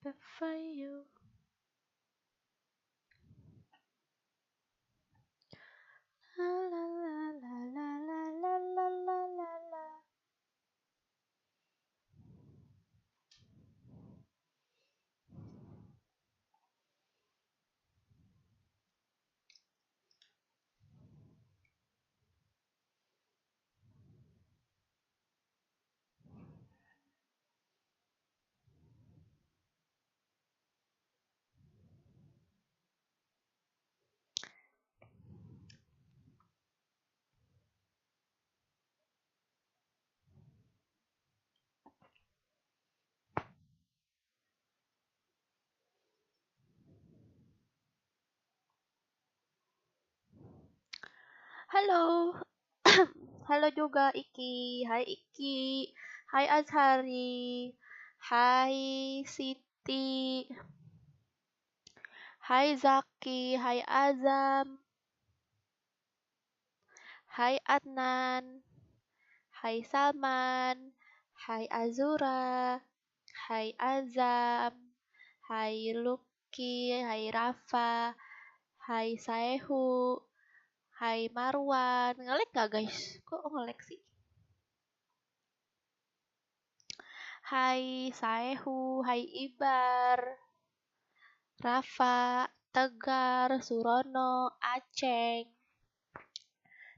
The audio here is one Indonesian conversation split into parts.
before you. La la la la la la la la la la. Halo, halo juga Iki. Hai Iki. Hai Azhari. Hai Siti. Hai Zaki. Hai Azam. Hai Adnan. Hai Salman. Hai Azura. Hai Azam. Hai Lucky. Hai Rafa. Hai Saehu. Hai Marwan. Ngelek gak guys? Kok ngelek sih? Hai Saehu. Hai Ibar. Rafa, Tegar, Surono, Aceng,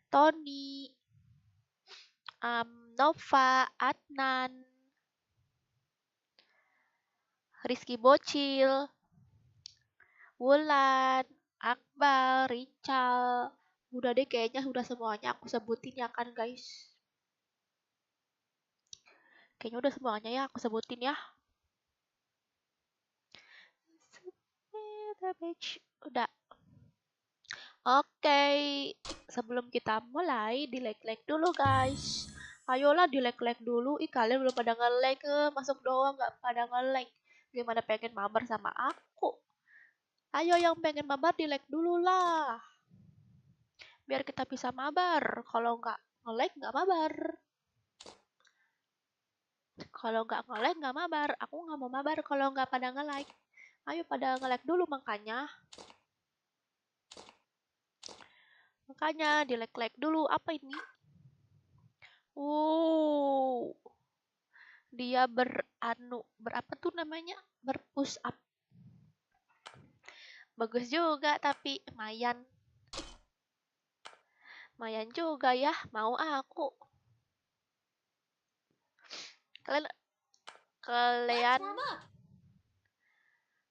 Tony, Nova, Adnan, Rizky Bocil, Wulan, Akbar, Rical. Udah deh kayaknya udah semuanya aku sebutin ya kan guys. Kayaknya udah semuanya ya aku sebutin ya. Udah. Oke, sebelum kita mulai, di-like dulu guys. Ayolah di-like dulu. Ih, kalian belum pada nge-like, masuk doang nggak pada nge-like. Gimana pengen mabar sama aku? Ayo yang pengen mabar di-like dulu lah. Biar kita bisa mabar. Kalau nggak nge-like nggak mabar. Kalau nggak nge-like nggak mabar. Aku nggak mau mabar kalau nggak pada nge-like. Ayo pada nge-like dulu makanya. Makanya di-like dulu. Apa ini? Dia berapa tuh namanya? Berpush up. Bagus juga tapi Mayan. Mayan juga ya, mau aku. Kalian kalian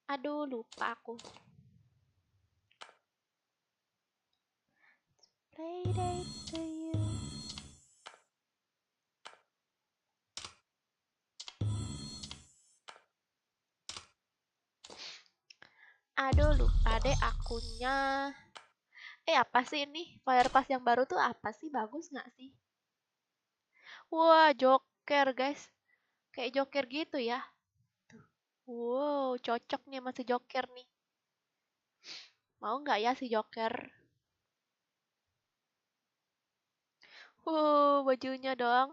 Aduh, lupa aku. Playdate to you. Aduh, lupa deh akunnya. Apa sih ini? Fire Pass yang baru tuh apa sih? Bagus nggak sih? Wah, Joker guys. Kayak Joker gitu ya. Wow, cocok nih sama si Joker nih. Mau nggak ya si Joker? Bajunya dong.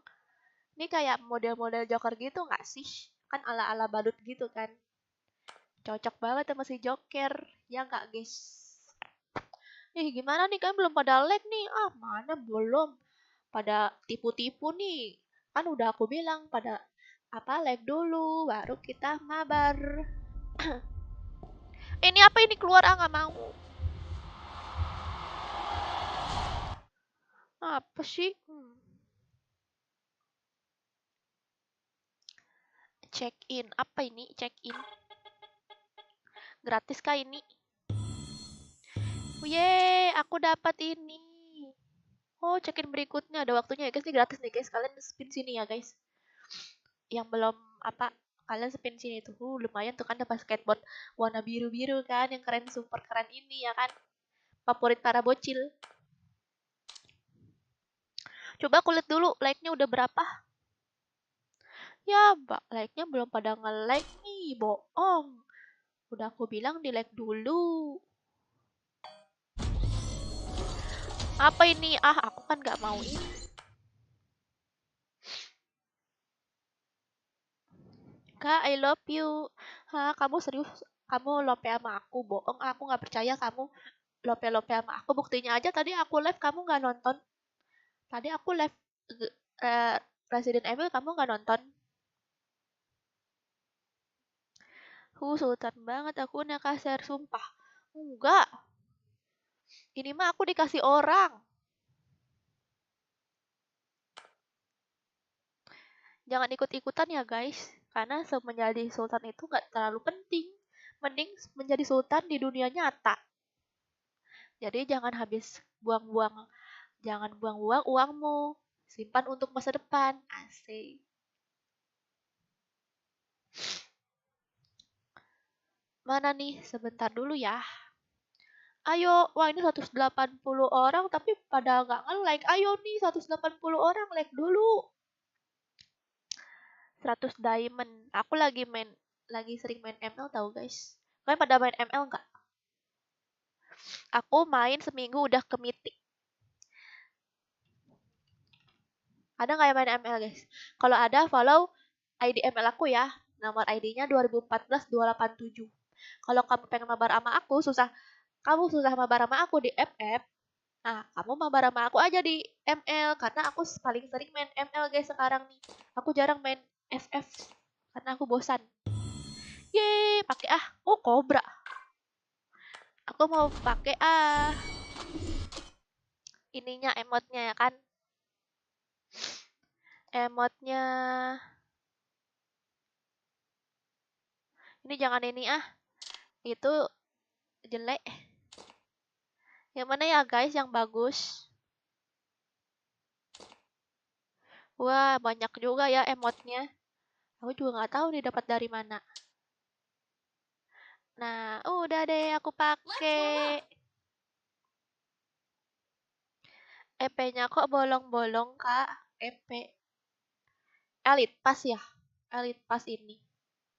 Ini kayak model-model Joker gitu nggak sih? Kan ala-ala badut gitu kan. Cocok banget sama si Joker. Ya nggak guys? Gimana nih kan belum pada like nih? Mana belum? Pada tipu-tipu nih. Kan udah aku bilang pada apa like dulu baru kita mabar. Ini apa ini keluar nggak mau. Apa sih? Check in. Apa ini check in? Gratis kah ini? Yeay, aku dapat ini. Oh, check-in berikutnya ada waktunya ya guys. Ini gratis nih guys. Kalian spin sini ya guys. Yang belum apa, kalian spin sini tuh. Lumayan tuh kan dapat skateboard warna biru-biru kan. Yang keren, super keren ini ya kan. Favorit para bocil. Coba aku lihat dulu like-nya udah berapa. Ya, mbak, like-nya belum pada nge-like nih. Bohong. Udah aku bilang di like dulu. Apa ini? Aku kan gak mau ini. Kak, I love you. Hah, kamu serius? Kamu lope sama aku? Bohong, aku nggak percaya kamu lope-lope sama aku. Buktinya aja tadi aku live kamu nggak nonton. Tadi aku live eh, Resident Evil kamu nggak nonton. Sultan banget aku share sumpah. Enggak. Ini mah aku dikasih orang. Jangan ikut-ikutan ya guys. Karena menjadi sultan itu nggak terlalu penting. Mending menjadi sultan di dunia nyata. Jadi jangan buang-buang uangmu. Simpan untuk masa depan. Asik. Mana nih? Sebentar dulu ya. Ayo, wah ini 180 orang tapi pada nggak nge-like. Ayo nih 180 orang like dulu. 100 diamond. Aku lagi sering main ML tahu guys. Kalian pada main ML nggak? Aku main seminggu udah ke mythic. Ada nggak yang main ML guys? Kalau ada follow ID ML aku ya. Nomor ID-nya 2014-287. Kalau kamu pengen mabar sama aku, kamu susah mabar sama aku di FF. Nah, kamu mabar sama aku aja di ML karena aku paling sering main ML guys sekarang nih. Aku jarang main FF karena aku bosan. Yeay, pakai Cobra. Aku mau pakai ininya emotnya ya kan. Emotnya ini jangan ini itu jelek. Yang mana ya guys yang bagus? Wah, banyak juga ya emotnya. Aku juga nggak tahu nih dapat dari mana. Nah, udah deh aku pakai. EP-nya kok bolong-bolong, Kak? EP. Elite Pass ya? Elite Pass ini.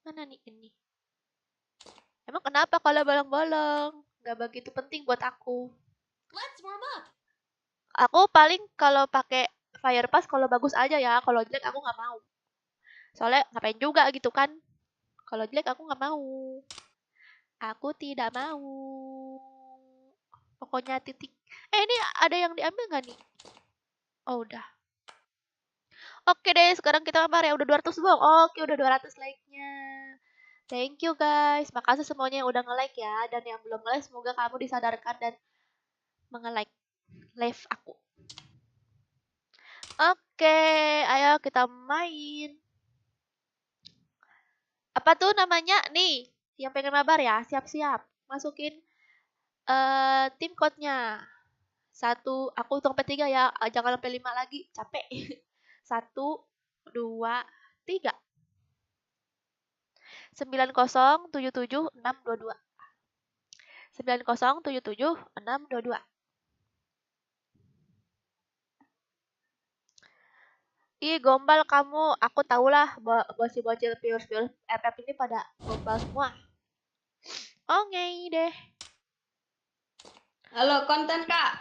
Mana nih ini? Emang kenapa kalau bolong-bolong? Gak begitu penting buat aku. Let's warm up. Aku paling kalau pakai Fire Pass kalau bagus aja ya. Kalau jelek aku nggak mau. Soalnya ngapain juga gitu kan? Kalau jelek aku nggak mau. Aku tidak mau. Pokoknya titik. Ini ada yang diambil nggak nih? Oh udah. Oke deh, sekarang kita mabar ya. Udah 200 belum? Oke, udah 200 like-nya. Thank you guys. Makasih semuanya yang udah nge-like ya. Dan yang belum nge-like, semoga kamu disadarkan dan nge-like live aku. Oke, ayo kita main. Apa tuh namanya? Nih, yang pengen mabar ya, siap-siap. Masukin tim code-nya. 1, aku hitung sampai 3 ya. Jangan sampai 5 lagi, capek. 1, 2, 3. 9077622. 9077622. Ih, gombal kamu. Aku tahulah bocil-bocil pius-pius FF ini pada gombal semua. Oke deh. Halo, konten Kak.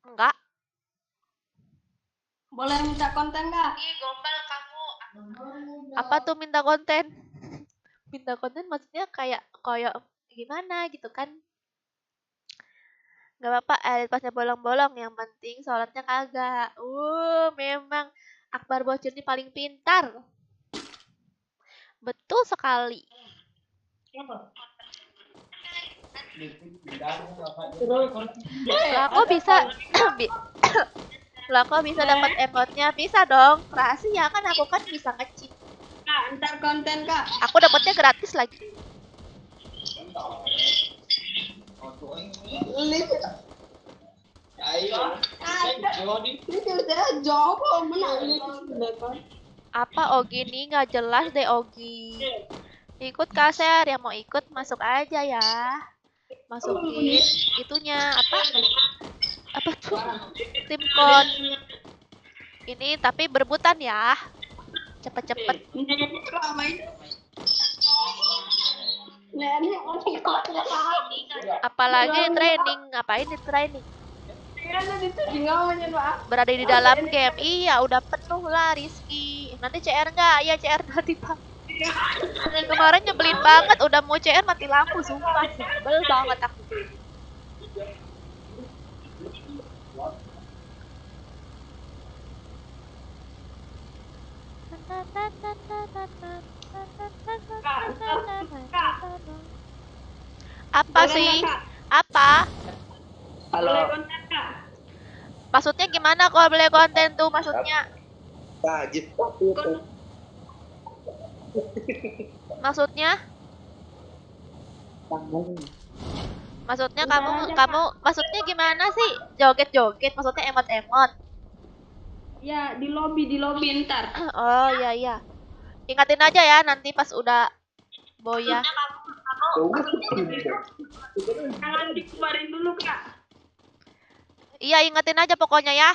Enggak. Boleh minta konten Kak? Ih, gombal kamu. Apa tuh minta konten? Minta konten maksudnya kayak gimana gitu kan? Gak apa-apa, pasnya bolong-bolong. Yang penting sholatnya kagak. Memang Akbar bocil ini paling pintar. Betul sekali. Lah kok bisa lah kok bisa dapat emotnya? Bisa dong. Rahasia kan aku kan bisa ngecit. Kak, ntar konten Kak. Aku dapatnya gratis lagi. Apa Ogi nih nggak jelas deh Ogi. Ikut kaser yang mau ikut masuk aja ya. Masukin itunya apa tuh tim code ini tapi berebutan ya. Cepet-cepet. Apalagi training, ngapain di training? Berada di dalam game. Iya, udah penuh lah Rizky. Nanti CR nggak? Iya CR nanti Pak. Kemarin nyebelin banget, udah mau CR mati lampu, sumpah sebel banget aku. Apa Boleh sih? nggak, Kak? Apa? Halo. Boleh konten, Kak? Maksudnya gimana kalau boleh konten tuh maksudnya? Kon- Maksudnya? Maksudnya Bentar kamu aja, kamu Kak. maksudnya gimana sih? Joget-joget maksudnya emot-emot. Ya, di lobby ntar. Oh iya iya. Ingatin aja ya nanti pas udah boya. Jangan dikeluarin dulu, Kak. Iya, ingetin aja pokoknya ya.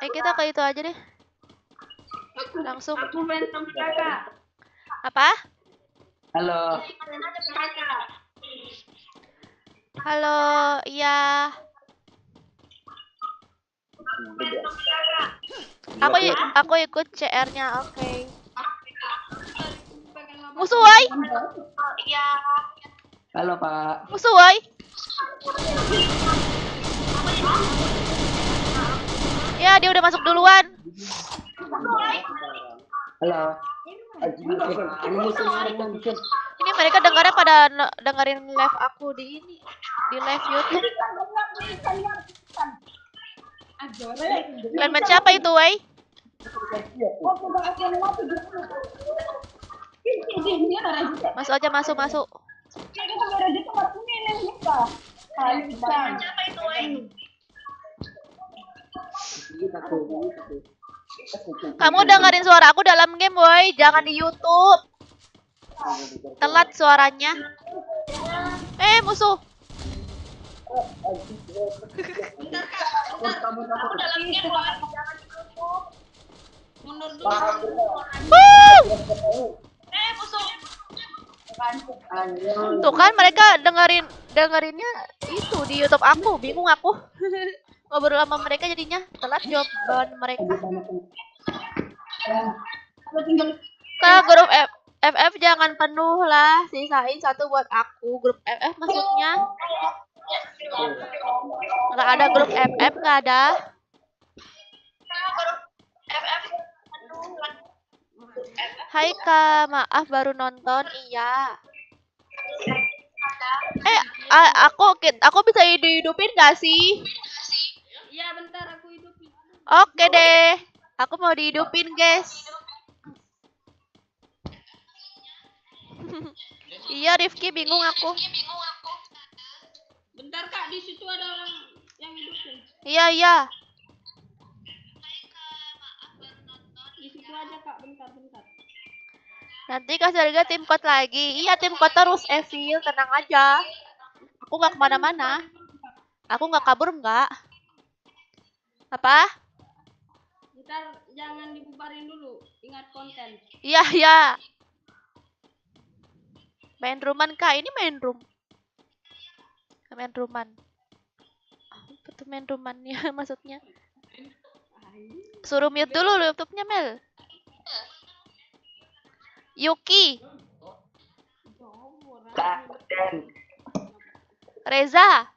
Kita ke itu aja deh. Langsung. Aku fans sama Kakak. Apa? Halo. Kakak. Halo, iya. Aku ikut CR-nya, oke. Musuh woi. Iya. Halo, Pak. Musuh woi. Ya, dia udah masuk duluan. Halo. Ini mereka dengarnya pada dengerin live aku di ini, di live YouTube. Kalian siapa itu, woi? Masuk aja, masuk. Kamu dengerin suara aku dalam game, woi, jangan di YouTube. Telat suaranya. Musuh. Mundur dulu. Tuh kan mereka dengerinnya itu di YouTube aku, bingung aku. Ngobrol sama mereka jadinya telat jawaban mereka. Kalau grup FF jangan penuh lah, sisain satu buat aku. Grup FF maksudnya. Nggak ada grup FF, nggak ada. Hai Kak, maaf baru nonton. Iya. Aku bisa hidupin gak sih? Iya, bentar aku hidupin. Oke deh. Aku mau dihidupin, guys. Iya, Rifki bingung aku. Bentar, Kak, di situ ada orang yang hidupin. Iya. Di situ aja, Kak, bentar. Nanti Kak Serga tim code lagi. Iya, tim code terus, Evil. Tenang aja. Aku nggak kemana-mana. Aku nggak kabur, nggak. Apa? Bentar, jangan dibubarin dulu. Ingat konten. Iya. Main rooman, Kak. Ini main room. Main rooman. Apa tuh main roomannya maksudnya? Suruh mute dulu YouTube-nya, Mel. Yuki. Reza.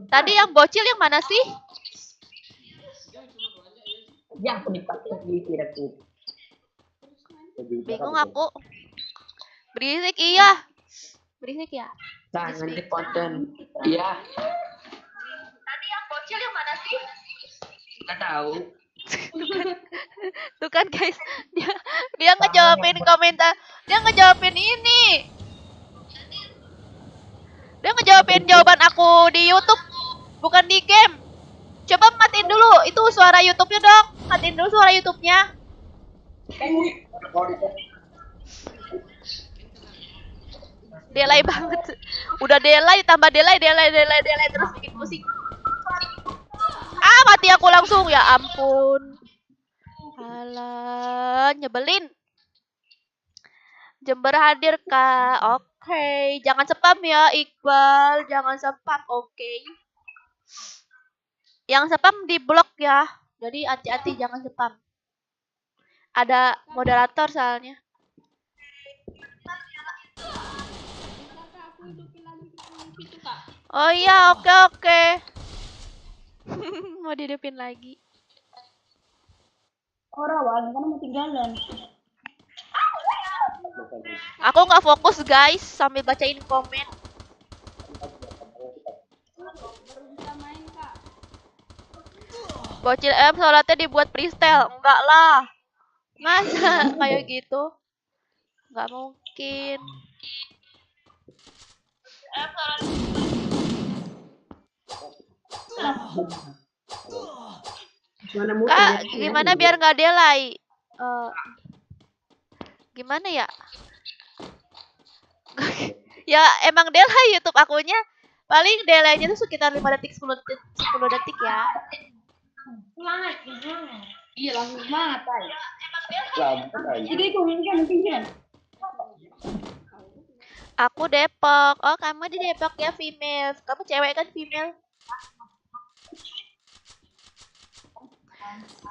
Tadi yang bocil yang mana sih? Yang penikmatnya di Bingung aku. Berisik iya. Berisik ya. Jangan di konten. Iya. Tadi yang bocil yang mana sih? Nggak tahu. Tuh kan guys, dia ngejawabin komentar, dia ngejawabin ini. Dia ngejawabin jawaban aku di YouTube, bukan di game. Coba matiin dulu itu suara YouTube-nya dong. Matiin dulu suara YouTube-nya. Delay banget. Udah delay tambah delay terus bikin pusing. Mati aku langsung, ya ampun. Alah, nyebelin. Jember hadir, Kak. Oke, jangan spam ya, Iqbal. Jangan spam, oke. Yang spam di blok ya. Jadi hati-hati jangan spam. Ada moderator soalnya. Bentar kak, aku hidupin lagi situ kak. Oh iya, oke. Mau dihidupin lagi. Orang kan mau tinggalan. Aku nggak fokus guys, sambil bacain komen. Baru bisa main kak. Bocil M sholatnya dibuat freestyle. Enggak lah. Masa kayak gitu? Nggak mungkin. Kak, gimana biar nggak delay? Gimana ya? Ya emang delay YouTube akunya. Paling delaynya tuh sekitar 5 detik 10 detik ya. Iya langsung semangat tay. Aku Depok. Oh, kamu di Depok ya, female. Kamu cewek kan, female?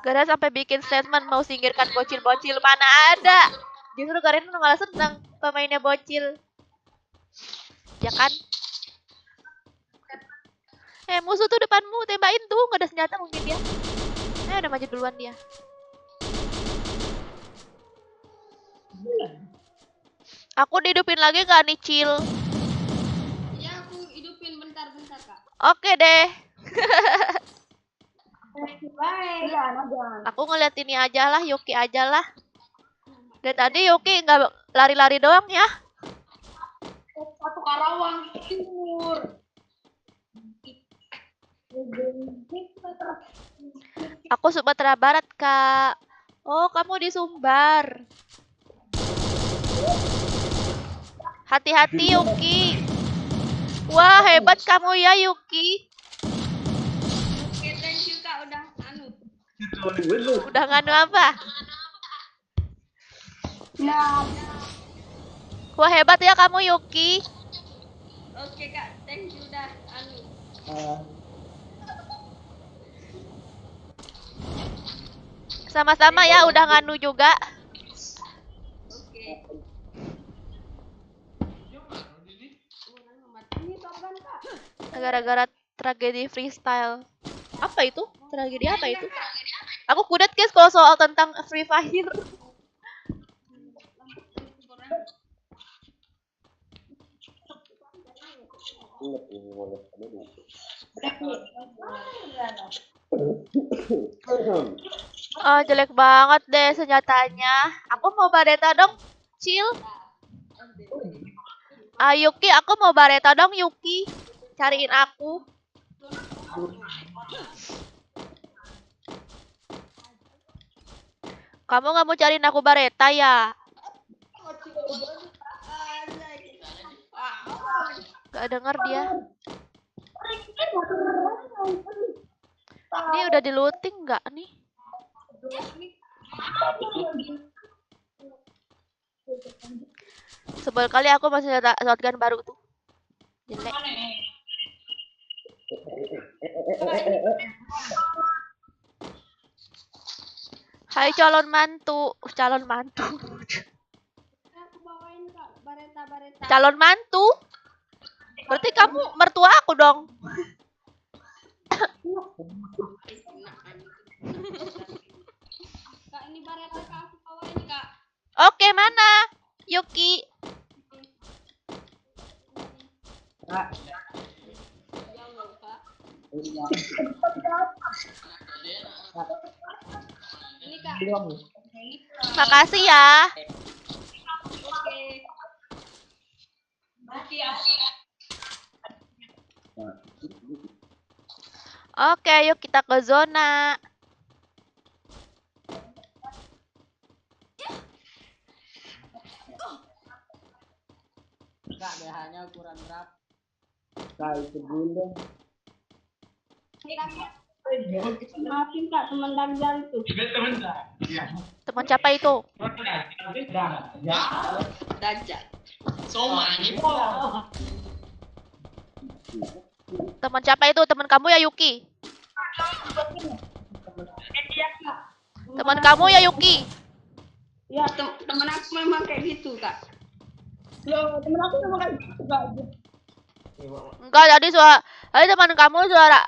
Gara sampai bikin statement mau singkirkan bocil-bocil, mana ada. Justru Garin malah senang pemainnya bocil. Ya kan? Musuh tuh depanmu, tembakin tuh, nggak ada senjata mungkin dia. Udah maju duluan dia. Aku dihidupin lagi gak nih, Cil? Ya aku hidupin bentar kak. Oke deh. Bye. Aku ngeliat ini aja lah, Yuki aja lah. Dan tadi Yuki nggak lari-lari doang ya. Satu Karawang Timur. Aku Sumatera Barat, Kak. Oh, kamu di Sumbar. Hati-hati, Yuki. Wah, hebat kamu ya, Yuki. Oke, thank you kak udah anu. Udah nganu apa? Ya. Wah, hebat ya kamu, Yuki. Oke kak, thank you udah anu. Sama-sama ya, udah nganu juga. Oke. Ini kapan kak? Gara-gara tragedi freestyle. Apa itu? Tragedi apa itu? Aku kudet guys kalau soal tentang Free Fire. Oh, jelek banget deh senjatanya. Aku mau Bareta dong, Cil. Yuki, aku mau Bareta dong, Yuki. Cariin aku. Kamu nggak mau cariin aku Bareta ya? Gak denger dia. Ini udah di looting nggak nih? Sebel kali aku masih shotgun baru tuh. Jelek. Hai calon mantu. Calon mantu. Aku bawain kak, bareta. Calon mantu? Berarti kamu mertua aku dong. Kak ini bareta kak, aku bawain kak. Oke, mana? Yuki. Kak. Ya Allah kak. Ini kak. Belum. Makasih ya. Oke. Mati ya. Oke, yuk kita ke zona. Kak, BH-nya ukuran berapa? Kak, itu dulu. Maafin kak teman Dagjar itu. Teman siapa itu? Dajjal. Teman siapa itu? Teman kamu ya, Yuki? Teman kamu ya, Yuki? Ya, temen aku memang kayak gitu, Kak. Loh, temen aku memang kayak gitu, Kak. Enggak, tadi teman kamu suara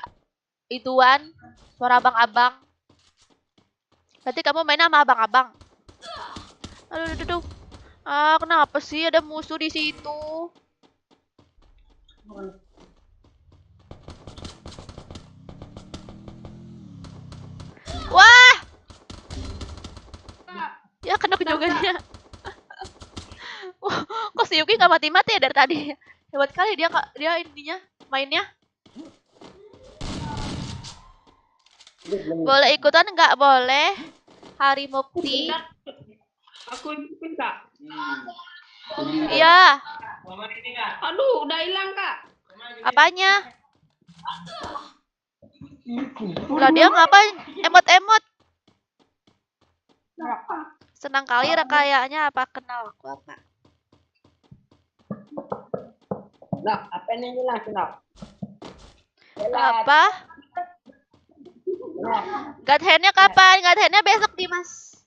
ituan, suara abang-abang. Berarti kamu main sama abang-abang. Aduh, aduh, aduh. Ah, kenapa sih ada musuh di situ? Wah, Kak, ya kena juga dia. Wah, kok si Yuki nggak mati-mati ya dari tadi? Hebat kali dia, Kak. Dia intinya mainnya. Boleh ikutan nggak? Boleh. Hari Mukti. aku hidupin, Kak. Iya. Aduh, udah hilang, Kak. Apanya? Lah dia ngapain? Emot-emot. Senang kali kayaknya apa kenal aku apa? Nah, apa ini lah, kenapa? Apa? God hand-nya kapan? God hand-nya besok, Dimas.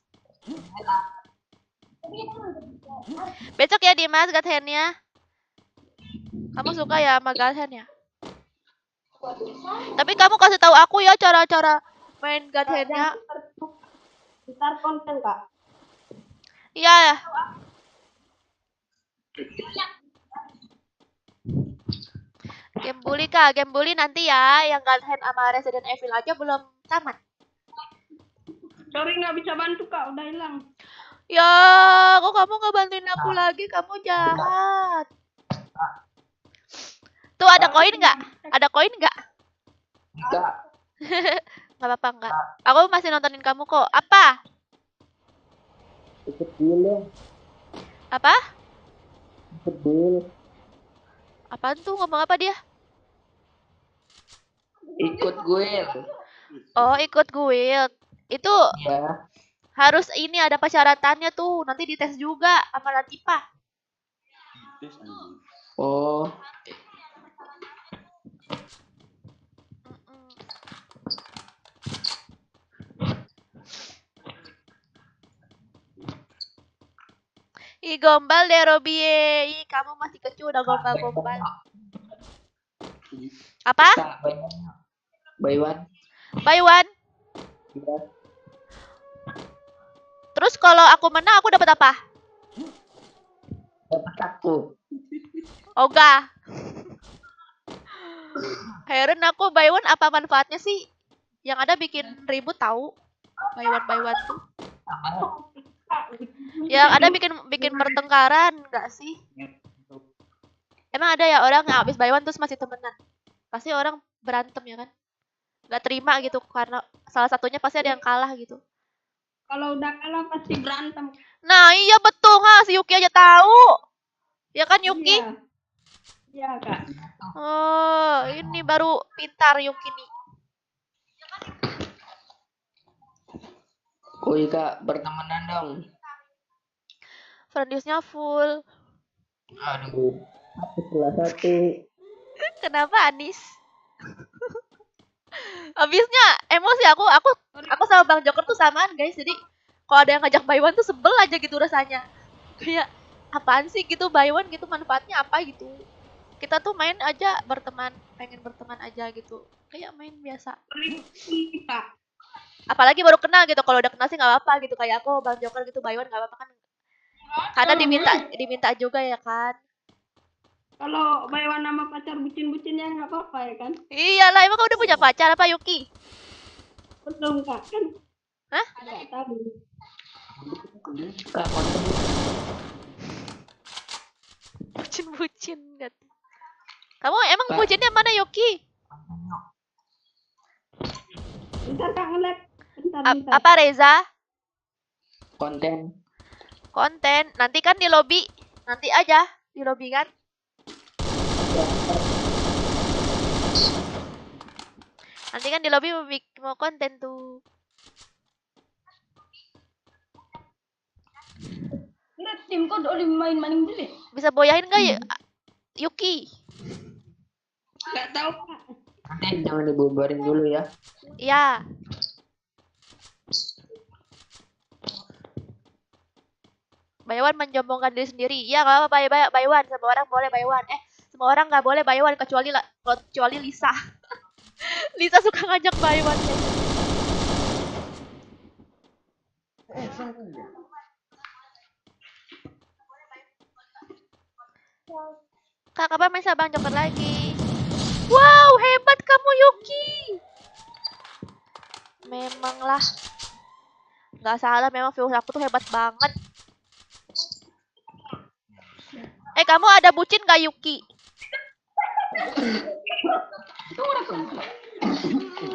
Besok ya, Dimas, God hand-nya. Kamu suka ya sama God hand-nya? Tapi kamu kasih tahu aku ya cara-cara main God hand-nya. Ntar konten, Kak. Iya. Game bully, Kak. Game bully nanti ya. Yang God hand sama Resident Evil aja belum tamat. Sorry, nggak bisa bantu, Kak. Udah hilang. Ya, kok kamu nggak bantuin aku lagi? Kamu jahat. Tuh ada koin nggak? Ada koin nggak? Enggak. Nggak apa-apa nggak. Aku masih nontonin kamu kok. Apa? Ikut dulu. Apa? Ikut dulu. Apaan tuh? Ngomong apa dia? Ikut gue. Oh, ikut guild. Itu Ya. harus ini ada persyaratannya tuh. Nanti dites juga sama Latifah. Oh. Mm-mm. Ih, gombal deh Robi. Ih, kamu masih kecil udah gombal-gombal. Apa? By one. Buy one. Ya. Terus kalau aku menang aku dapat apa? Dapat aku. Oga. Heran aku buy one apa manfaatnya sih? Yang ada bikin ribut tahu. Buy one tuh. Yang ada bikin pertengkaran enggak sih? Emang ada ya orang yang habis buy one terus masih temenan? Pasti orang berantem ya kan? Nggak terima gitu karena salah satunya pasti ada yang kalah gitu. Kalau udah kalah pasti berantem. Nah, iya betul ha, si Yuki aja tahu. Ya kan Yuki? Iya. Iya, Kak. Oh, ini baru pintar Yuki nih. Woi Kak, bertemanan dong. Friendlist-nya full. Aduh. Aku salah satu. Kenapa Anis? Habisnya emosi aku sama Bang Joker tuh samaan guys. Jadi kalau ada yang ngajak buy one tuh sebel aja gitu rasanya. Kayak apaan sih gitu buy one gitu manfaatnya apa gitu. Kita tuh main aja berteman, pengen berteman aja gitu. Kayak main biasa. Kak. Apalagi baru kenal gitu. Kalau udah kenal sih nggak apa-apa gitu. Kayak aku Bang Joker gitu buy one nggak apa-apa kan. Karena diminta juga ya kan. Kalau buy one sama pacar bucin-bucinnya nggak apa-apa ya kan? Iyalah emang kamu udah punya pacar apa Yuki? Belum, Kak. Kan Hah? nggak tahu. Kak, konten. Bucin-bucin gitu. Kamu emang Kak. bucinnya mana Yuki? Bentar, Kak, nge-lag. Bentar. Apa Reza? Konten. Konten. Nanti kan di lobby. Nanti aja di lobby kan. Nanti kan di lobby mau konten tuh. Lihat tim kok udah main-main dulu. Bisa boyahin gak ya Yuki? Nggak tahu, Kak. Konten jangan dibubarin dulu ya. Iya. Buy one menjombongkan diri sendiri. Iya, nggak apa-apa buy one. Semua orang boleh buy one. Semua orang nggak boleh buy one kecuali Lisa. Lisa suka ngajak buy one. Kak, kapan main Sabang Joker lagi? Wow, hebat kamu Yuki. Memanglah. Nggak salah, memang views aku tuh hebat banget. Kamu ada bucin gak Yuki?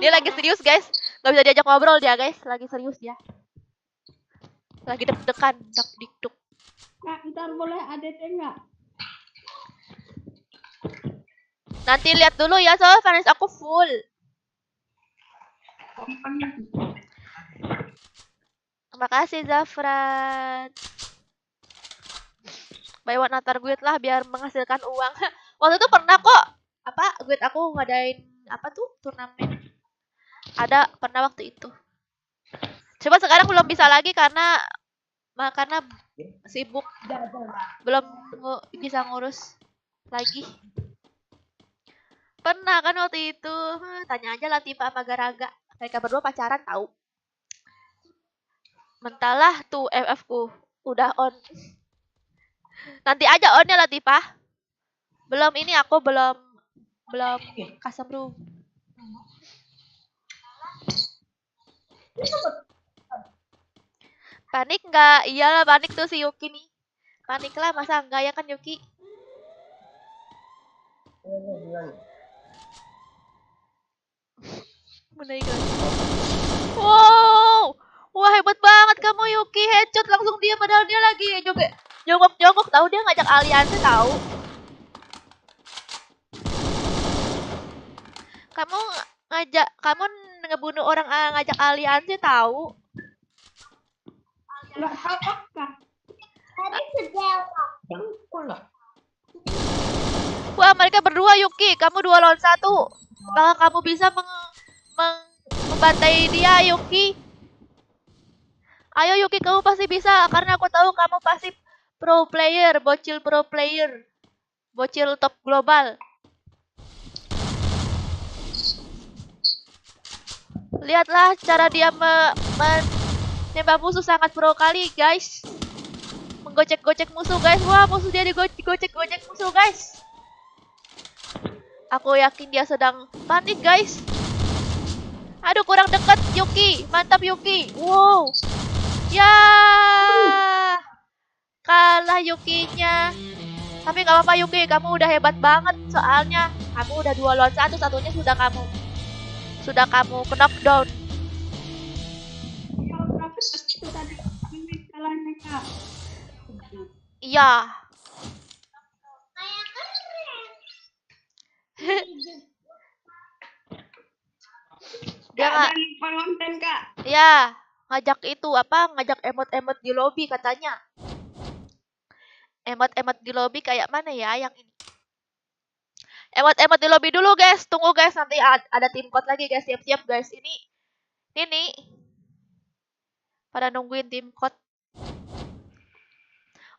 Dia lagi serius guys. Gak bisa diajak ngobrol dia guys. Lagi serius dia. Lagi deg-degan, dak-dikduk. Kak, ntar boleh ADT nggak? Nanti lihat dulu ya, soalnya fans aku full. Terima kasih Zafran. Buy one antar guild lah biar menghasilkan uang. Waktu itu pernah kok guild aku ngadain turnamen. Ada pernah waktu itu. Coba sekarang belum bisa lagi karena sibuk. Belum bisa ngurus lagi. Pernah kan waktu itu. Tanya aja Latifah sama Garaga. Mereka berdua pacaran tahu. Mentahlah tuh FF ku udah on. Nanti aja on ya Latifah. Belum ini aku belum custom room. Panik nggak? Iyalah panik tuh si Yuki nih. Panik lah masa enggak ya kan Yuki? Wow, wah hebat banget kamu Yuki, headshot langsung dia padahal dia lagi jongkok tahu dia ngajak aliansi tahu. Kamu ngebunuh orang ngajak aliansi tahu. Nggak tahu apa. Wah mereka berdua Yuki, kamu 2 lawan 1. Apakah kamu bisa membantai dia Yuki? Ayo Yuki kamu pasti bisa karena aku tahu kamu pasti pro player, bocil pro player. Bocil top global. Lihatlah cara dia menembak musuh sangat pro kali guys. Menggocek-gocek musuh guys. Wah musuh dia digocek-gocek musuh guys. Aku yakin dia sedang panik guys. Aduh kurang dekat Yuki. Mantap Yuki. Wow. Ya. Kalah Yukinya. Tapi gak apa-apa Yuki. Kamu udah hebat banget. Soalnya kamu udah 2 lawan 1. Satunya sudah kamu knockdown. Kalau berapa itu tadi kalahnya Kak? Iya. Dia Kak, ada lupa konten Kak. ya ngajak ngajak emot-emot di lobby katanya. Emot-emot di lobby kayak mana ya yang ini? Emot-emot di lobby dulu guys. Tunggu guys, nanti ada tim code lagi guys. Siap-siap guys. Ini pada nungguin tim code.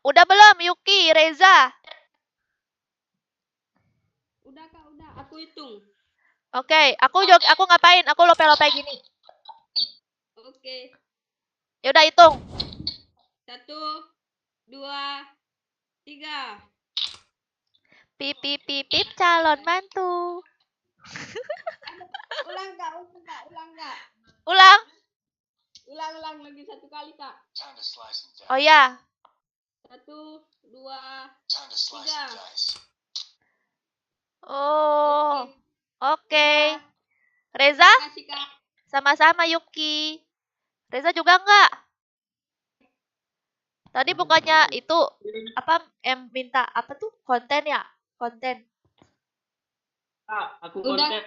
Udah belum Yuki, Reza? Udah Kak, udah. Aku hitung. Oke, aku ngapain? Aku lope-lope gini. Oke. Ya udah hitung. 1, 2, 3. Pip pip pip pip calon mantu. Ulang Kak, ulang Kak. Ulang. Ulang lagi 1 kali Kak. Oh ya. 1, 2, 3. Oh. Oke. Reza? Makasih Kak. Sama-sama Yuki. Reza juga enggak? Tadi bukannya itu minta konten ya? Konten. Aku Udah. konten.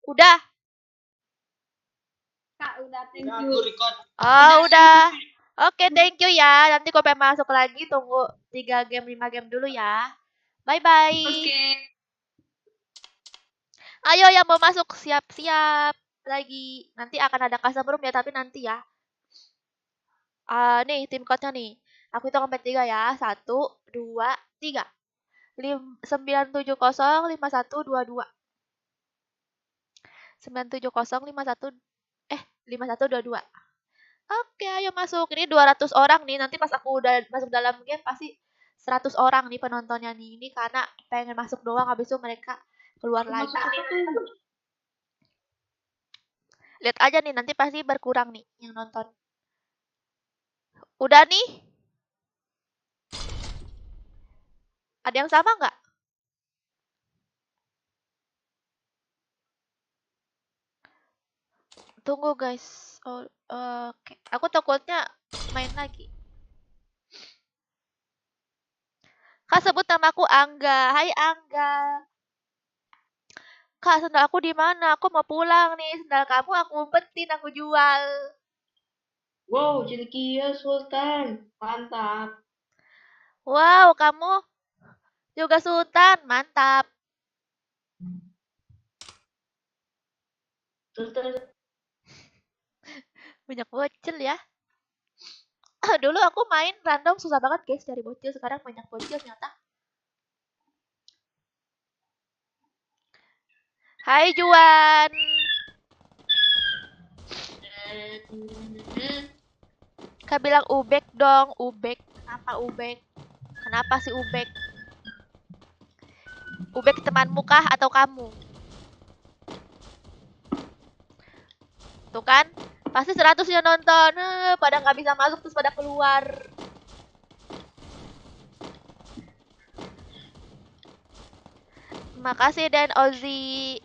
Udah. Kak, udah thank Udah, you. aku record. Oh, udah. Oke, thank you ya. Nanti kalau pengen masuk lagi tunggu 3 game 5 game dulu ya. Bye bye. Oke. Ayo yang mau masuk siap-siap lagi. Nanti akan ada custom room ya, tapi nanti ya. Nih tim code-nya nih. Aku hitung sampai 3 ya. 1, 2, 3. 9705121. 97051 5122. Oke, ayo masuk. Ini 200 orang nih. Nanti pas aku udah masuk dalam game pasti 100 orang nih penontonnya nih. Ini karena pengen masuk doang, habis itu mereka keluar lagi. Lihat aja nih, nanti pasti berkurang nih yang nonton. Udah nih? Ada yang sama nggak? Tunggu guys. Oke. Aku takutnya main lagi. Kak, sebut namaku Angga. Hai Angga. Kak, sendal aku di mana? Aku mau pulang nih. Sendal kamu aku umpetin, aku jual. Wow, Cilkia Sultan. Mantap. Wow, kamu juga Sultan. Mantap. Sultan. Banyak bocil ya. Dulu aku main random susah banget guys cari bocil. Sekarang banyak bocil ternyata. Hai Juan. Kak bilang Ubek dong. Ubek. Kenapa Ubek? Kenapa sih Ubek? Ubek temanmu kah atau kamu? Tuh kan? Pasti 100 yang nonton. Pada nggak bisa masuk terus pada keluar. Makasih Dan Ozi.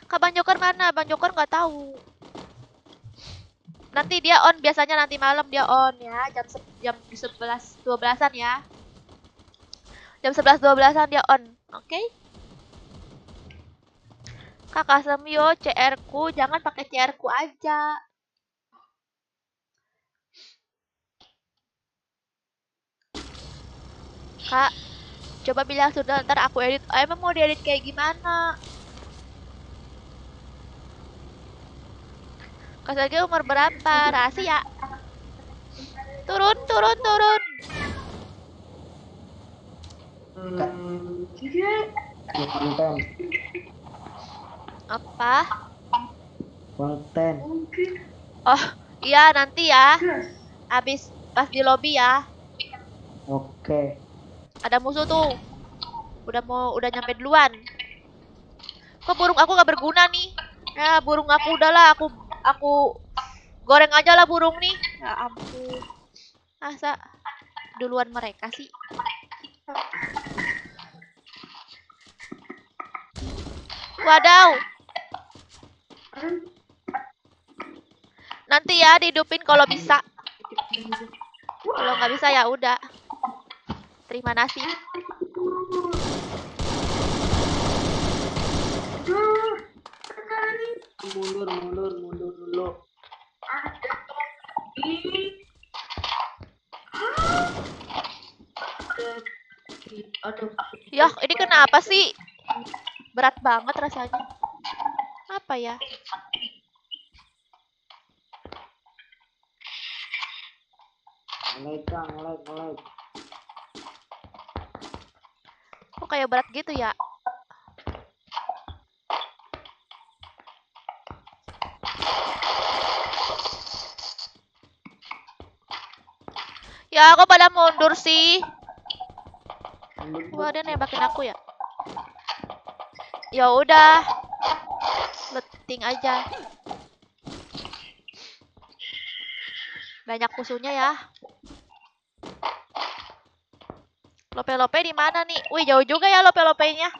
Kak Bang Joker mana? Bang Joker nggak tahu. Nanti dia on, biasanya nanti malam dia on ya. Jam 11 12-an ya. Jam 11 12-an dia on. Oke? Okay? Kakak Semyo, CR ku jangan pakai CR ku aja. Kak, coba bilang sudah ntar aku edit. Emang mau diedit kayak gimana? Kak Sergei umur berapa? Rahasia. Turun. Konten. Apa? Konten. Oh, iya nanti ya. Habis pas di lobby ya. Oke. Ada musuh tuh. Udah nyampe duluan. Kok burung aku gak berguna nih? Ya, burung aku udahlah aku goreng aja lah burung nih. Ya ampun. Masa duluan mereka sih? Wadaw. Nanti ya dihidupin kalau bisa. Kalau nggak bisa ya udah. Terima kasih. Mundur dulu. Yah, ini kenapa sih? Berat banget rasanya. Apa ya? Ngelag. Kok kayak berat gitu ya? Ya, kok pada mundur sih? Wah, dia nembakin aku ya. Ya udah. Leting aja. Banyak musuhnya ya. Lope-lope di mana nih? Wih, jauh juga ya lope-lopenya.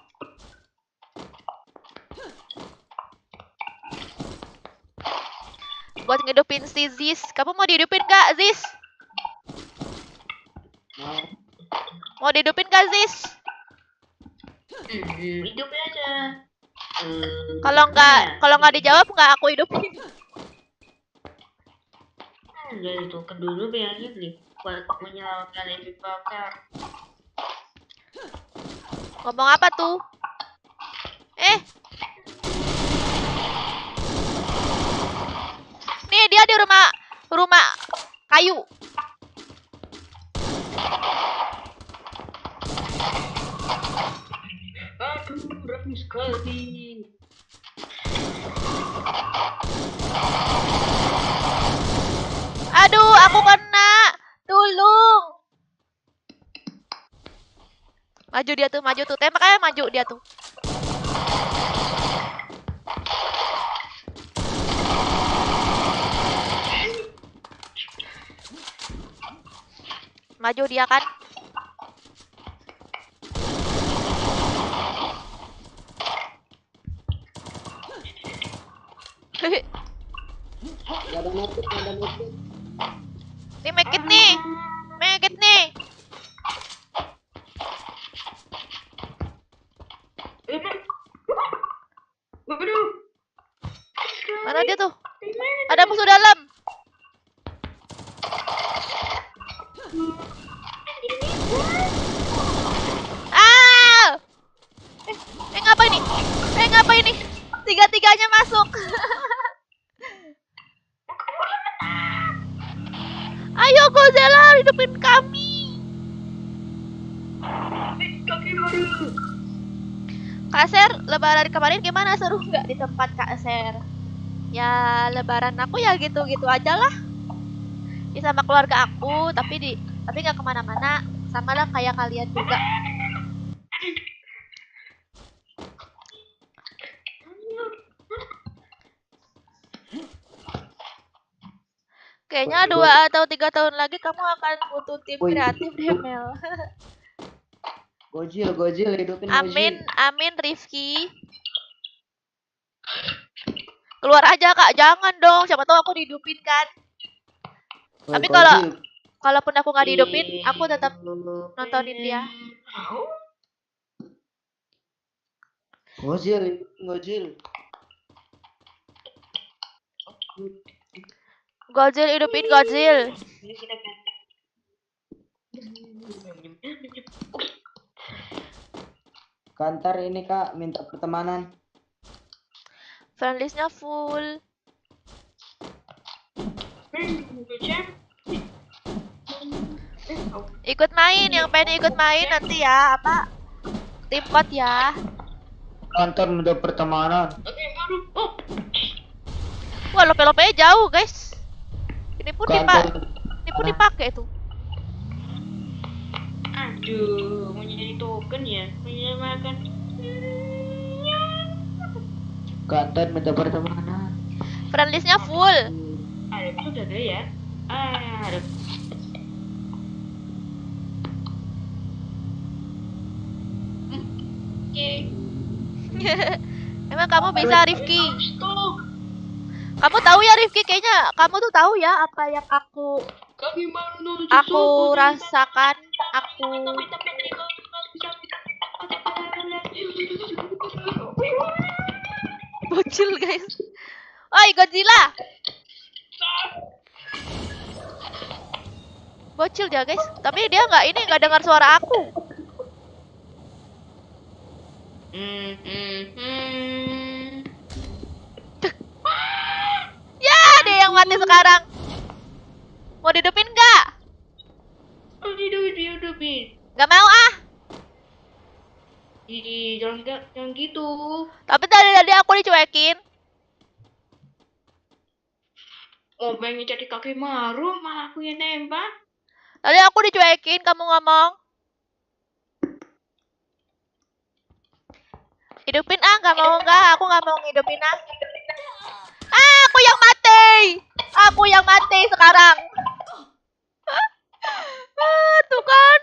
Buat ngidupin si Ziz. Kamu mau dihidupin gak, Ziz? Mau dihidupin gak, Ziz? Hidup aja. Kalau nggak dijawab nggak aku hidupin. Jadi tuker dulu biar nih buat menyelamatkan yang dibakar. Ngomong apa tuh? Nih dia di rumah Rumah kayu. Aduh, rapi sekali. Aduh, aku kena. Tolong. Maju dia tuh, maju tuh. Tembak aja maju dia tuh. Maju dia kan. Gak ada motif, gak ada motif. Nih mekit nih. Mekit nih. Aduh. Mana dia tuh? Ada musuh dalam. Ah! Ngapa ini? Ngapa ini? Tiga-tiganya masuk. Ayo Godzilla, hidupin kami. Kaki baru. Kak Ser, lebaran kemarin gimana? Seru nggak di tempat Kak Ser? Ya, lebaran aku ya gitu-gitu aja lah. Ya sama keluarga aku, tapi nggak kemana-mana. Sama lah kayak kalian juga. Kayaknya 2 atau 3 tahun lagi kamu akan butuh tim Wih. kreatif deh, Mel. Gojil, hidupin Amin, Gojil. amin Rifki. Keluar aja Kak, jangan dong. Siapa tahu aku dihidupin kan. Woi, Tapi Gojil. kalaupun aku nggak dihidupin, aku tetap nontonin dia. Gojil. Godzil, hidupin Godzil. Kantar ini Kak, minta pertemanan. Friendlist-nya full. Ikut main, yang pengen ikut main nanti ya, apa? Tim pot ya. Kantar minta pertemanan. Wah, lope-lopenya jauh, guys. Ini pun Kantar. dipakai tuh. Aduh, mau jadi token ya? Menyamakan. Kantar minta pertemanan. Friendlist-nya full. Ada itu udah ada ya? Ada. Oke. Emang kamu bisa, Rifki? Stop. Kamu tahu ya, Rifki? Kayaknya kamu tuh tahu ya apa yang aku Kaki baru rasakan, aku bocil, guys. Oi, Godzilla. Bocil dia, guys. Tapi dia nggak dengar suara aku. Ya, dia yang mati sekarang. Mau dihidupin nggak? Oh, dihidupin. Nggak mau ah. Jangan gitu. Tapi tadi aku dicuekin. Oh, pengen jadi kaki maru, malah aku yang nembak. Tadi aku dicuekin, kamu ngomong. Hidupin ah, nggak mau nggak? Aku nggak mau ngidupin ah. Ah, aku yang mati. Aku yang mati sekarang. Tuh kan.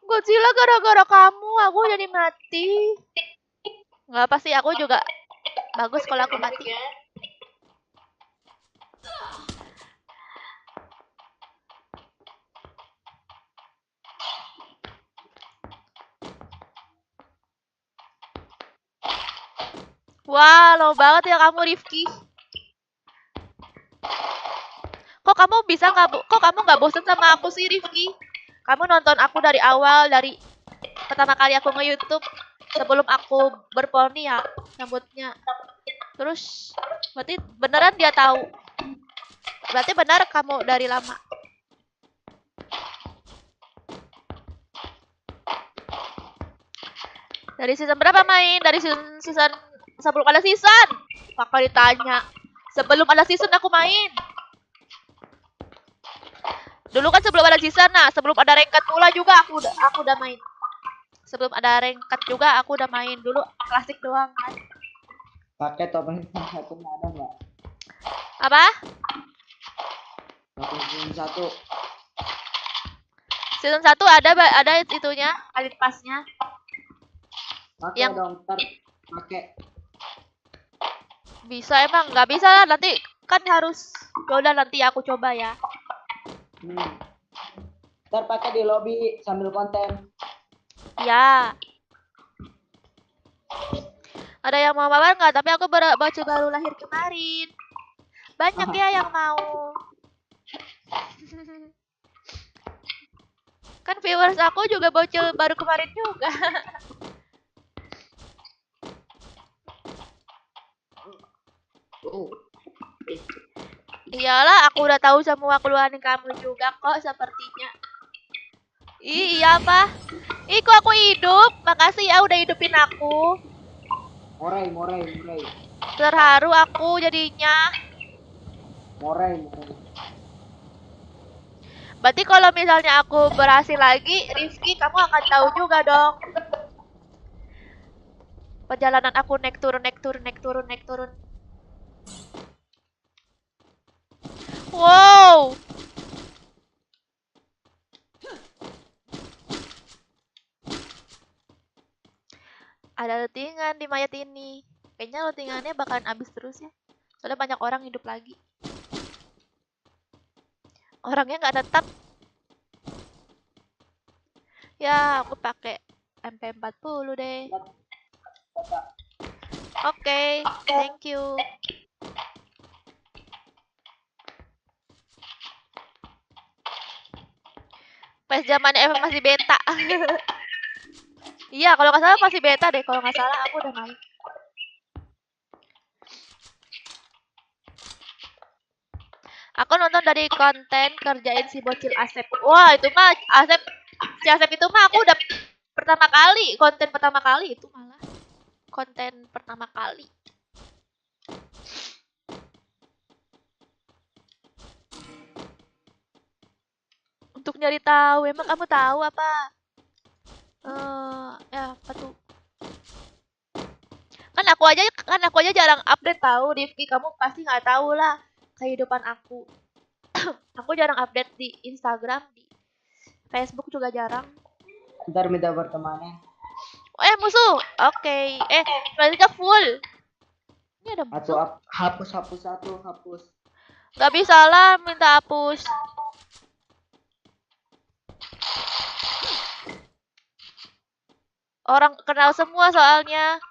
Godzilla gara-gara kamu, aku jadi mati. Nggak apa sih, aku juga bagus kalau aku mati. Wah, lo banget ya kamu, Rifki. Kok kamu nggak bosen sama aku sih, Rifki? Kamu nonton aku dari awal, dari pertama kali aku nge-YouTube sebelum aku berponi ya rambutnya. Terus berarti beneran dia tahu Berarti benar kamu dari lama. Dari season berapa main? Dari season sebelum ada season. Kakak ditanya. Sebelum ada season aku main. Dulu kan sebelum ada season, nah sebelum ada ranked pula juga aku udah main. Sebelum ada ranked juga aku udah main. Dulu klasik doang kan. Pakai topeng satu ada nggak? Apa? Topeng satu. Season 1 ada itunya, alit pasnya. Pakai Yang- dong, ntar pakai. Bisa emang nggak bisa lah, nanti kan harus. Yaudah nanti aku coba ya. Ntar pakai di lobby sambil konten. Ya. Ada yang mau mabar nggak? Tapi aku baru lahir kemarin. Banyak ya yang mau. Kan viewers aku juga bocil baru kemarin juga. Oh. Iyalah, aku udah tahu semua keluhan kamu juga kok sepertinya. Iya apa? Kok aku hidup? Makasih ya udah hidupin aku. Morai. Terharu aku jadinya. Morai. Berarti kalau misalnya aku berhasil lagi, Rifki, kamu akan tahu juga dong. Perjalanan aku naik turun. Wow. Ada lootingan di mayat ini. Kayaknya lootingannya bakalan habis terus ya. Soalnya banyak orang hidup lagi. Orangnya nggak tetap. Ya, aku pakai MP40 deh. Oke, thank you. Pas zaman FM masih beta. Iya, kalau nggak salah masih beta deh. Kalau nggak salah aku udah main. Aku nonton dari konten kerjain si bocil Asep. Wah, itu mah si Asep itu mah aku udah konten pertama kali itu malah. Konten pertama kali. Untuk nyari tahu, emang kamu tahu apa? Ya apa tuh? Kan aku aja jarang update tahu, Rifki. Kamu pasti nggak tahu lah kehidupan aku. Aku jarang update di Instagram, di Facebook juga jarang. Ntar minta pertemanan. Musuh. Oke. Berarti full. Ini ada Atau musuh. hapus. Gak bisa lah minta hapus. Orang kenal semua soalnya.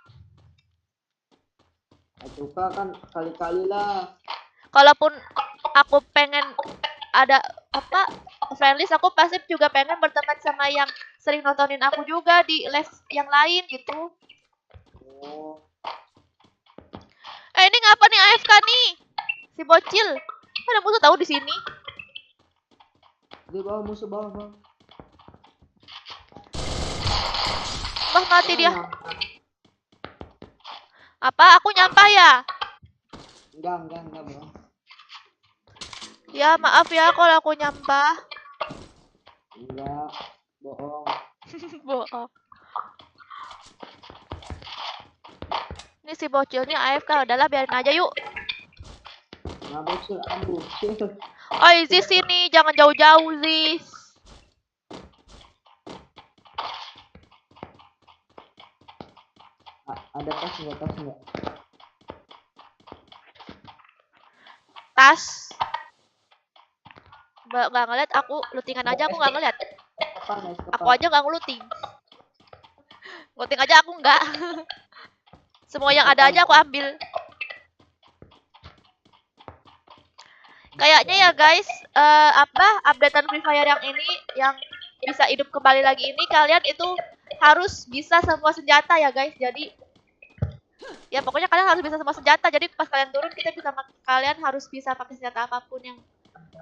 Itu kan kali-kali lah. Kalaupun aku pengen ada apa friendlist, aku pasti juga pengen berteman sama yang sering nontonin aku juga di live yang lain gitu. Oh. Ini ngapa nih AFK nih? Si bocil. Ada musuh tahu di sini. Di bawah musuh bawah. Wah, mati dia. Apa? Aku nyampah ya? Enggak, Bang. Ya, maaf ya kalau aku nyampah. Enggak, bohong. Bohong. Ini si bocilnya AFK, udahlah biarin aja yuk. Nah, bocil, bocil. Oh, Ziz sini, jangan jauh-jauh, Ziz. Ada tas enggak? Tas. Nggak ngeliat, aku lootingan aja aku nggak ngeliat. Aku aja nggak ngeluting. Ngeluting aja aku nggak. Semua yang ada aja aku ambil. Kayaknya ya guys, updatean Free Fire yang ini, yang bisa hidup kembali lagi ini, kalian itu harus bisa semua senjata ya guys. Jadi Ya pokoknya kalian harus bisa semua senjata. Jadi pas kalian turun kalian harus bisa pakai senjata apapun yang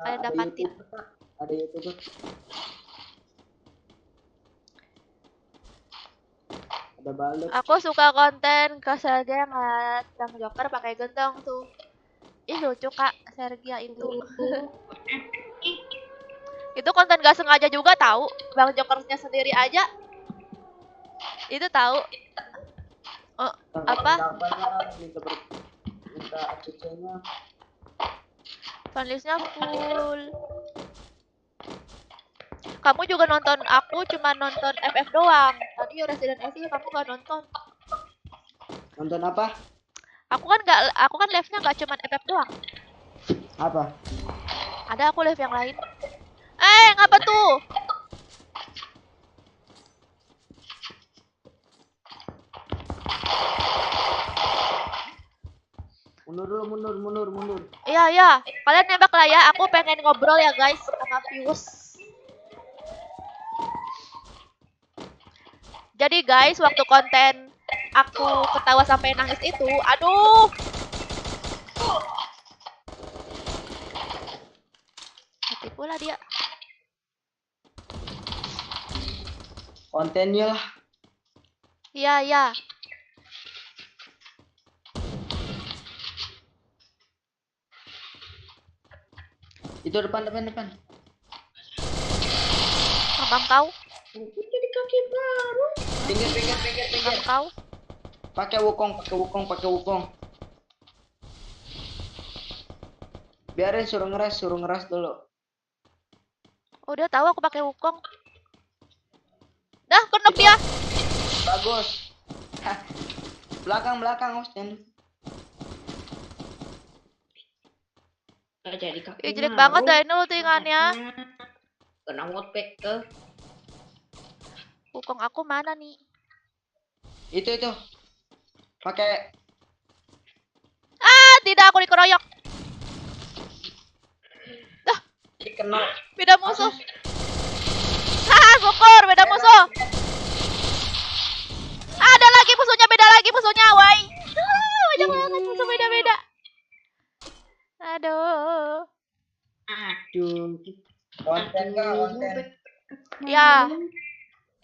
kalian Ada dapatin. YouTuber, Kak. Ada YouTuber. Ada balut. Aku suka konten ke Sergia ngeliat yang Joker pakai gendong tuh. Ih lucu kak Sergia itu. Itu konten gak sengaja juga tahu. Bang Jokernya sendiri aja itu tahu. Oh, apa? Minta ACC-nya. Fanlistnya full. Kamu juga nonton, aku cuma nonton FF doang. Tadi Resident Evil kamu gak nonton. Nonton apa? Aku kan live-nya gak cuma FF doang. Apa? Ada aku live yang lain. Ngapa tuh? Mundur dulu, mundur. Iya. Kalian nembak lah ya. Aku pengen ngobrol ya guys sama viewers. Jadi guys, waktu konten aku ketawa sampai nangis itu, aduh. Mati pula dia. Kontennya lah. Iya. Itu depan. Mamam kau. Jadi kaki baru. Pinggir. Mamam kau. Pakai wukong. Biarin suruh ngeras dulu. Oh, dia tahu aku pakai wukong. Dah, kenop dia. Bagus. Belakang, Austin. Gak jadi kaki Ih, jelek baru. banget dah ini ultingannya. Kena wotpack ke. Wukong aku mana nih? Itu. Pakai Tidak, aku dikeroyok. kena. Beda musuh. Syukur, beda musuh. Ada lagi musuhnya, beda lagi musuhnya, woi. Banyak banget musuh beda-beda. Aduh. Konten. Ya,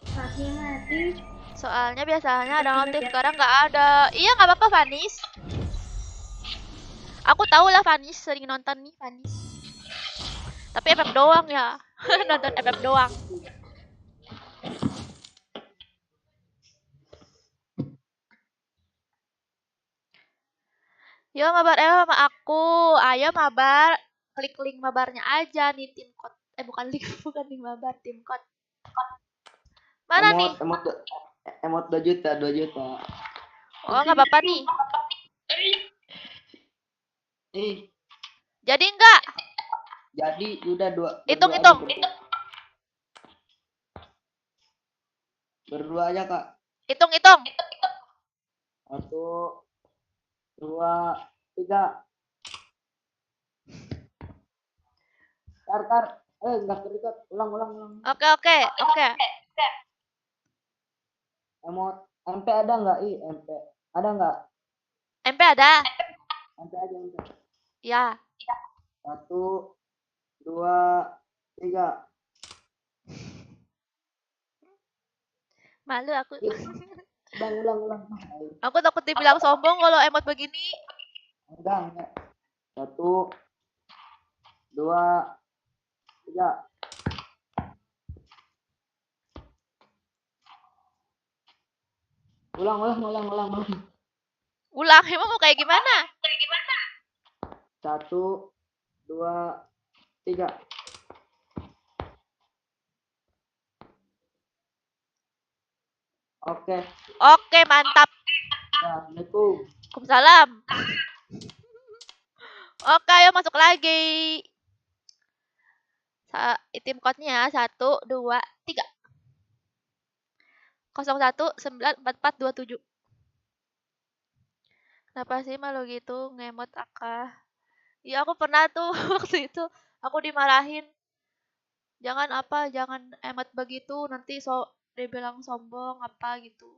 Kaki mati. soalnya biasanya ada notif, sekarang nggak ada. Iya, nggak apa-apa, Vanis. Aku tahu lah Vanis sering nonton nih, Vanis. Tapi FF doang ya. Nonton FF doang. Yo mabar sama aku. Ayo mabar. Klik link mabarnya aja nih tim code. Bukan link, bukan link mabar, tim code. Mana nih? Emot 2 juta. Oh, nggak apa-apa nih. Jadi enggak? Jadi udah 2. Hitung. Berdua aja, Kak. Hitung. 1, 2, 3. Tar. Enggak terikat. Ulang. Oke. Emot MP ada enggak? MP. Ada enggak? MP ada? MP aja. Ya. 1, 2, 3. Malu aku. Ulang. Aku takut dibilang sombong kalau emot begini. Enggak. 1, 2, 3. Ulang. Ulang, emang mau kayak gimana? 1, 2, 3. Oke, mantap. Assalamualaikum. Waalaikumsalam. Oke, ayo masuk lagi. Tim code-nya 1, 2, 3. 019447. Kenapa sih malu gitu ngemot Aka? Ya aku pernah tuh waktu itu aku dimarahin. Jangan emot begitu, nanti dibilang sombong apa gitu.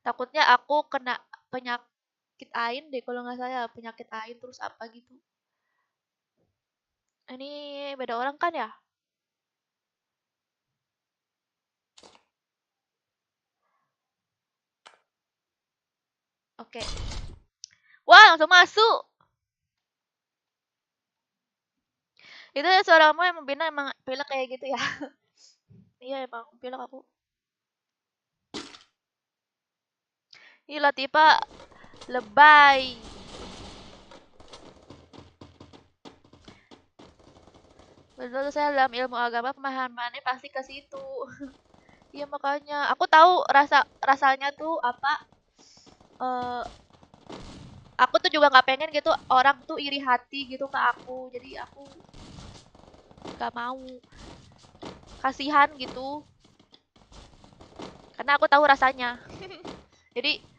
Takutnya aku kena penyakit ain deh kalau nggak salah, penyakit ain terus apa gitu. Ini beda orang kan ya? Oke. Wah, langsung masuk. Itu ya suaramu emang Bina emang pilek kayak gitu ya? Iya emang pilek aku. Ih, Latifa lebay. Betul saya dalam ilmu agama pemahamannya pasti ke situ. Iya makanya aku tahu rasanya tuh apa eh aku tuh juga nggak pengen gitu orang tuh iri hati gitu ke aku. Jadi aku nggak mau kasihan gitu. Karena aku tahu rasanya. Jadi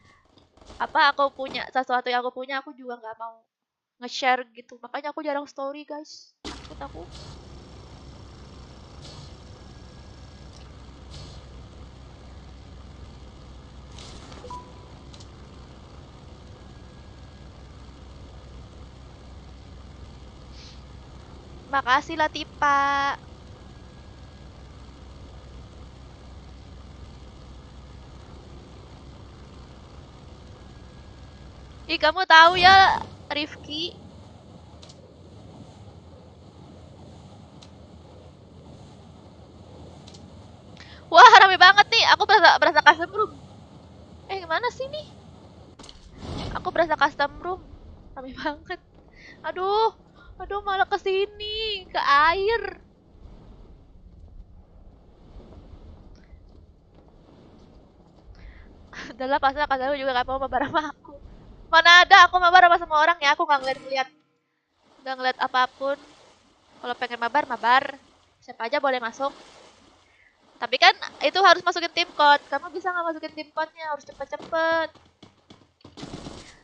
apa aku punya sesuatu yang aku punya aku juga nggak mau nge-share gitu. Makanya aku jarang story, guys. Takut aku. Makasih Latifa. Ih, kamu tahu ya Rifki? Wah, rame banget nih. Aku berasa custom room. Gimana sih nih? Aku berasa custom room. Rame banget. Aduh, aduh malah ke sini, ke air. Adalah pasti custom room juga gak mau mabar sama aku. Mana ada aku mabar sama semua orang ya, aku nggak ngeliat nggak ngeliat apapun. Kalau pengen mabar, mabar. Siapa aja boleh masuk. Tapi kan itu harus masukin tim code. Kamu bisa nggak masukin tim code-nya? Harus cepet-cepet.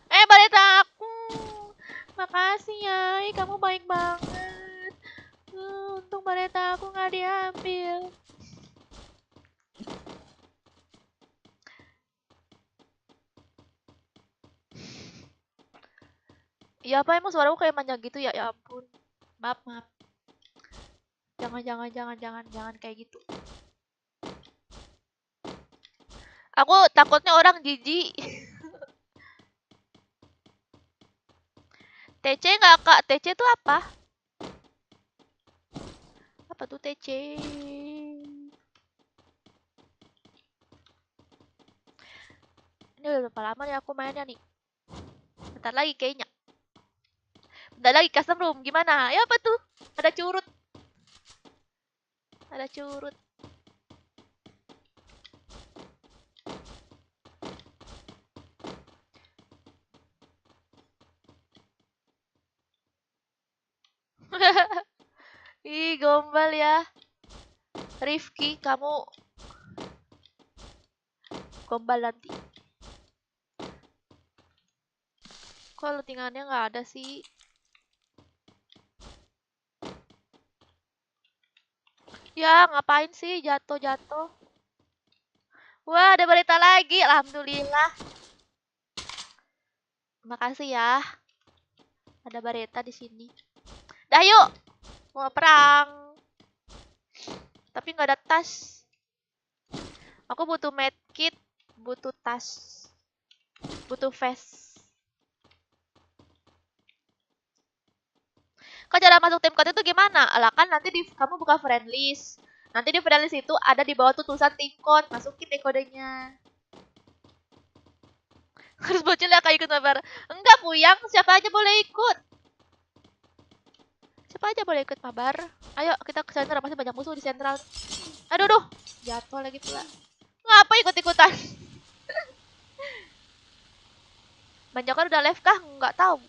Barita aku. Makasih ya, kamu baik banget. Untung barita aku nggak diambil. Iya apa emang suaraku kayak manjang gitu ya? Ya ampun. Maaf, maaf. Jangan kayak gitu. Aku takutnya orang jijik. TC nggak kak? TC itu apa? Apa tuh TC? Ini udah berapa lama nih aku mainnya nih? Bentar lagi kayaknya. Bentar lagi custom room. Gimana? Ya apa tuh? Ada curut. Ada curut. Ih, gombal ya. Rifki, kamu gombal nanti. Kok lettingannya nggak ada sih? Ya, ngapain sih jatuh-jatuh? Wah, ada berita lagi. Alhamdulillah. Makasih ya. Ada berita di sini. Dah yuk. Mau perang. Tapi nggak ada tas. Aku butuh medkit, butuh tas, butuh vest. Kok cara masuk tim code itu gimana? Lah kan nanti kamu buka friend list. Nanti di friend list itu ada di bawah tuh tulisan tim code. Masukin deh kodenya. Harus bocil ya kayak ikut mabar. Enggak, Puyang. Siapa aja boleh ikut. Siapa aja boleh ikut mabar. Ayo kita ke sentral. Pasti banyak musuh di sentral. Aduh, duh. Jatuh lagi pula. Ngapa ikut-ikutan? Banyak kan udah live kah? Nggak tahu.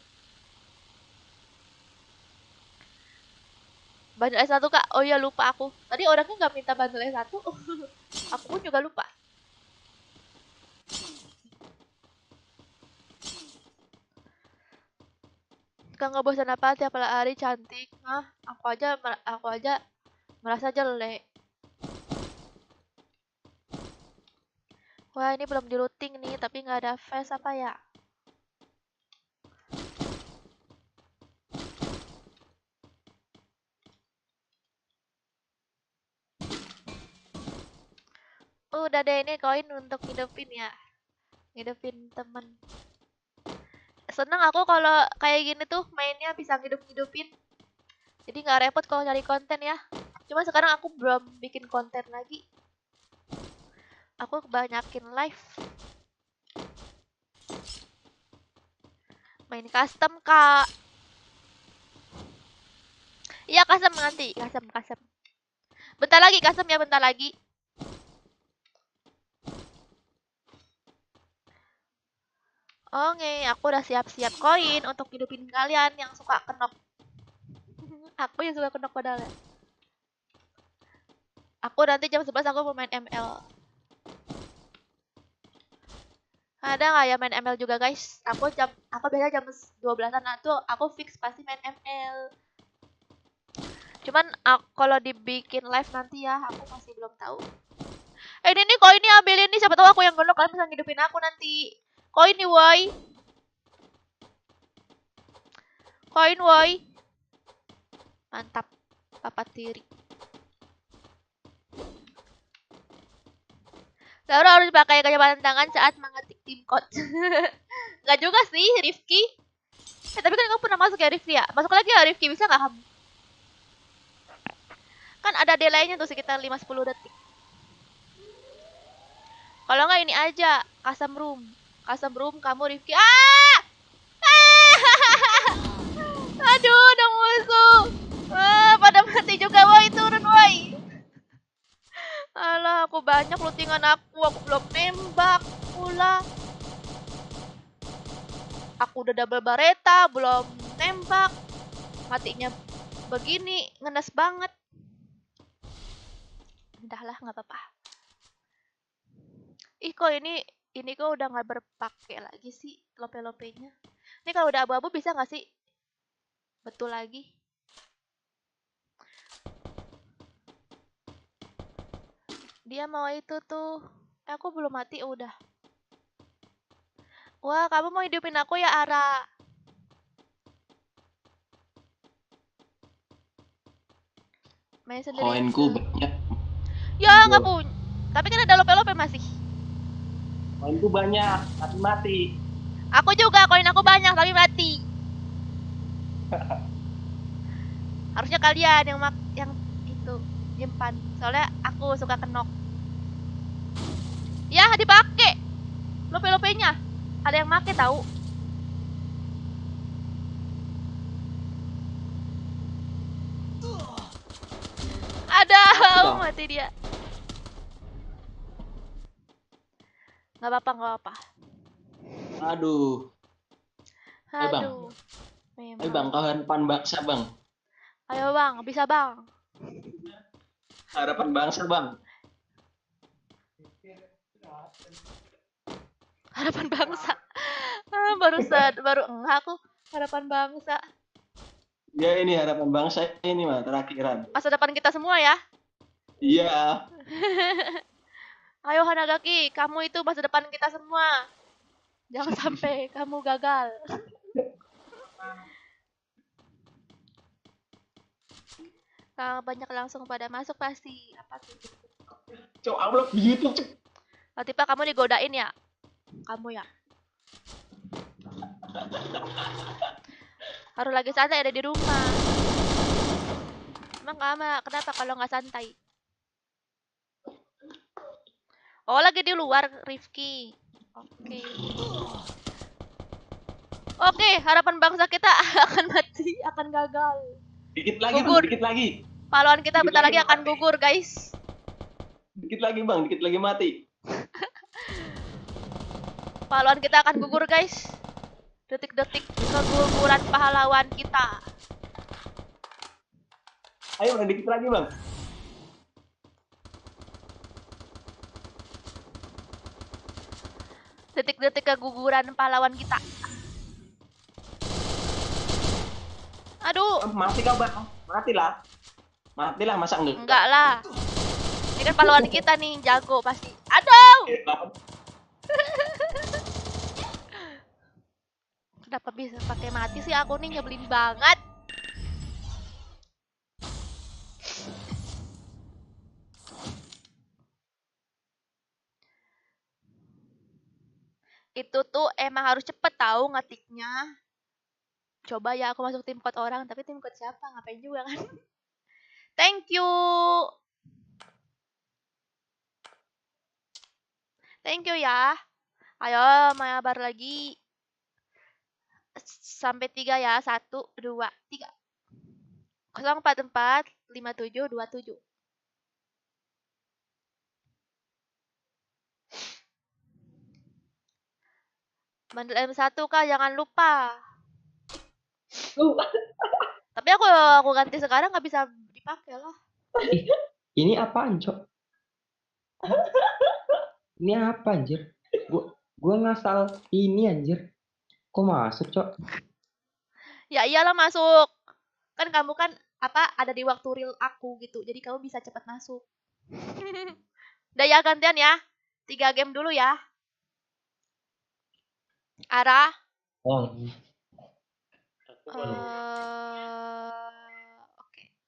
Bundle S1 kak, oh iya lupa aku. Tadi orangnya nggak minta bundle S1. Aku pun juga lupa. Kak nggak bosan apa tiap hari cantik. Aku aja merasa jelek. Wah, ini belum di looting nih, tapi nggak ada vest apa ya? Udah deh, ini koin untuk hidupin ya. Hidupin temen. Seneng aku kalau kayak gini tuh mainnya bisa hidup-hidupin. Jadi nggak repot kalau cari konten ya. Cuma sekarang aku belum bikin konten lagi. Aku kebanyakin live. Main custom, Kak. Iya, custom nanti. Custom. Bentar lagi custom ya, bentar lagi. Oke, aku udah siap-siap koin untuk hidupin kalian yang suka kenok. Aku yang suka kenok padahal ya. Aku nanti jam 11 aku mau main ML. Ada nggak ya main ML juga guys? Aku biasa jam 12-an tuh aku fix pasti main ML. Cuman kalau dibikin live nanti ya, aku masih belum tahu. Ini nih koinnya ambilin nih, siapa tahu aku yang gondok, kalian bisa ngidupin aku nanti. Koin nih woi. Koin woi. Mantap. Papa tiri. Lalu harus pakai kecepatan tangan saat mengetik tim code. Nggak juga sih, Rifki. Tapi kan kamu pernah masuk ya Rifki ya? Masuk lagi ya Rifki, bisa nggak kamu? Kan ada delaynya tuh sekitar 5-10 detik. Kalau nggak ini aja, custom room. Custom room kamu Rifki. Aduh, udah musuh. Pada mati juga, woi, turun woi. Alah, aku banyak lootingan aku belum nembak pula. Aku udah double bareta, belum nembak. Matinya begini, ngenes banget. Udahlah, nggak apa-apa. Ih, kok ini kok udah nggak berpakai lagi sih lope-lopenya. Ini kalau udah abu-abu bisa nggak sih? Betul lagi. Dia mau itu tuh. Aku belum mati udah. Wah, kamu mau hidupin aku ya, Ara? Main sendiri. Koinku banyak. Ya, nggak punya. Tapi kan ada lope-lope masih. Koinku banyak, tapi mati. Aku juga, koin aku banyak tapi mati. Harusnya kalian yang itu nyimpan. Soalnya aku suka kenok. Ya, dipakai. Lope-lopenya. Ada yang make tahu. Ada, mati dia. Nggak apa-apa. Aduh. Ayo, Bang. Memang. Ayo Bang, harapan bangsa Bang. Ayo Bang, bisa Bang. Harapan bangsa Bang. Harapan bangsa. Baru enggak aku harapan bangsa. Ya ini harapan bangsa ini mah terakhiran. Masa depan kita semua ya. Iya. Ayo Hanagaki, kamu itu masa depan kita semua. Jangan sampai kamu gagal. Banyak langsung pada masuk pasti. Apa tuh? Cok, upload di YouTube, Cok. Tiba kamu digodain ya? Kamu ya? Harus lagi santai ada di rumah. Emang kenapa kalau nggak santai? Oh, lagi di luar, Rifki. Oke, harapan bangsa kita akan mati, akan gagal. Dikit lagi, Gugur. Bang, dikit lagi. Pahlawan kita Dikit bentar lagi lagi akan mati. gugur, guys. Dikit lagi, Bang, dikit lagi mati. Pahlawan kita akan gugur, guys. Detik-detik keguguran pahlawan kita. Ayo, Bang, dikit lagi, Bang. Detik-detik keguguran pahlawan kita. Aduh, Mati kau, Bang. Matilah. Matilah, masa enggak? enggak lah. Ini kan pahlawan kita nih, jago pasti. Aduh! Kenapa bisa pakai mati sih aku nih, nyebelin banget. Itu tuh emang harus cepet tahu ngetiknya. Coba ya aku masuk tim code orang, tapi tim code siapa? Ngapain juga kan? Thank you. Thank you ya. Ayo mabar lagi. Sampai 3 ya. 1, 2, 3. 044 5727. Bandel M1 Kak, jangan lupa. Tapi aku ganti sekarang nggak bisa dipakai lah. Ini apaan, Cok? Ini apa, anjir? Gua ngasal ini, anjir. Kok masuk, Cok? Ya iyalah masuk. Kan kamu kan ada di waktu real aku gitu. Jadi kamu bisa cepat masuk. Udah ya gantian ya. 3 game dulu ya. Ara. Oke.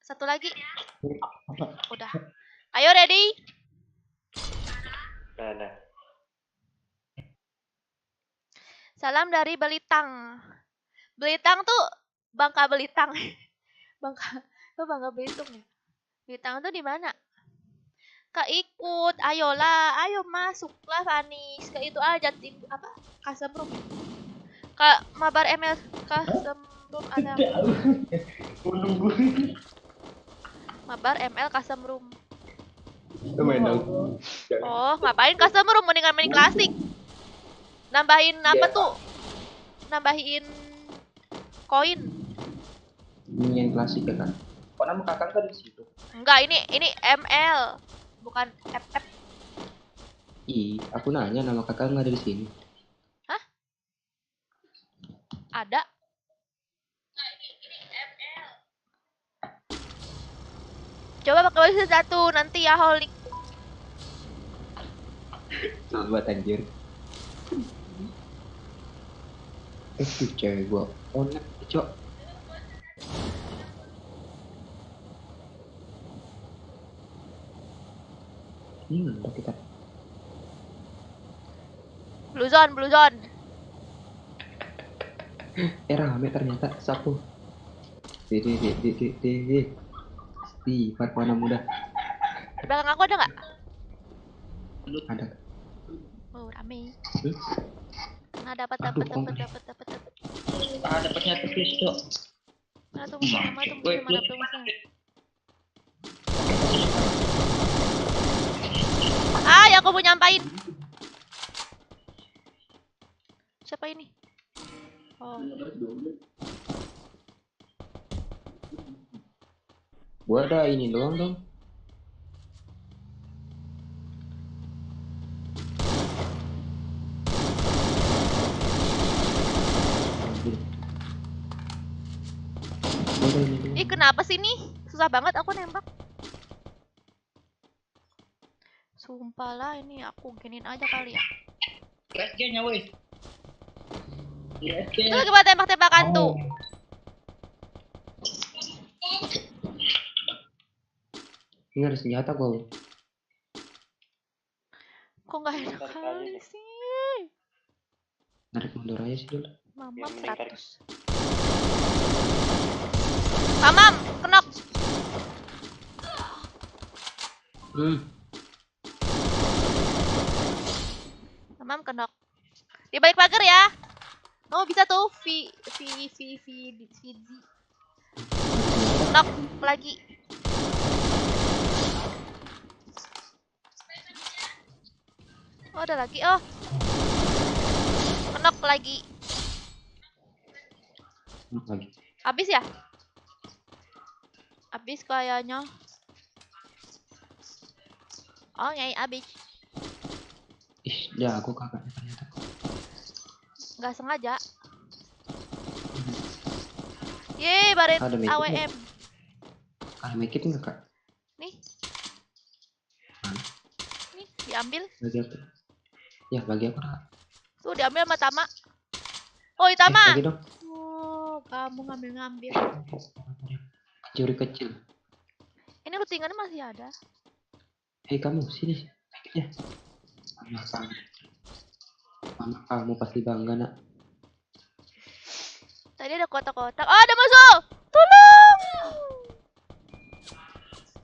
Satu lagi. Udah. Ayo ready? Ada. Salam dari Belitang. Belitang tuh Bangka Belitung. Bangka Belitung ya. Belitang tuh di mana? Kak ikut, ayolah, ayo masuklah Vanis. Ke itu aja tim custom room. Kak mabar ML custom room ada. Mabar ML custom room. Main dong. Oh, ngapain custom room, mendingan main klasik. Nambahin apa tuh? Nambahin koin. Ini yang klasik ya, kan? Kok nama kakak kan di situ? Enggak, ini ML, bukan FF. Ih, aku nanya nama kakak nggak ada di sini. Hah? Ada. Coba pakai versi 1 nanti ya Holik. Buat anjir. Tuh cewek gua onek, Cok. Udah kita. Blue zone. Rame ternyata satu. Di Parwana muda. Belakang aku ada nggak? Ada. Oh, rame. Hmm? Nah, dapat. Ah, dapatnya terus, Cok. Mana tuh musuhnya? Ah, yang aku mau nyampain. Siapa ini? Oh, Gua ada ini doang dong. Gua ada ini doang. ih kenapa sih nih? Susah banget aku nembak. Sumpah lah, ini aku giniin aja kali ya. USG-nya, woi. USG. Itu lagi buat tembak-tembakan tuh. Ini ada senjata gua. Kok nggak enak kali sih? Narik mundur aja sih dulu. Mamam 100. Mamam, kenok. Mamam kenok. Di balik pagar ya. Oh bisa tuh V. Knock lagi. Oh ada lagi. Oh. Knock lagi. Habis ya? Habis kayaknya. Oh nyai habis. Ih, jago kakaknya ternyata. Nggak sengaja. Yeay, baret Ada make it AWM. Ada make it nggak, Kak? Nih. Nih, diambil. Lagi apa? Ya bagi aku Kak. Tuh diambil sama Tama. Oh, Tama. Bagi dong. Oh, kamu ngambil-ngambil. Curi kecil. Ini lutingannya masih ada. Hei kamu sini. Ya. Mama kamu pasti bangga nak. Tadi ada kotak-kotak. Oh, ada musuh. Tolong.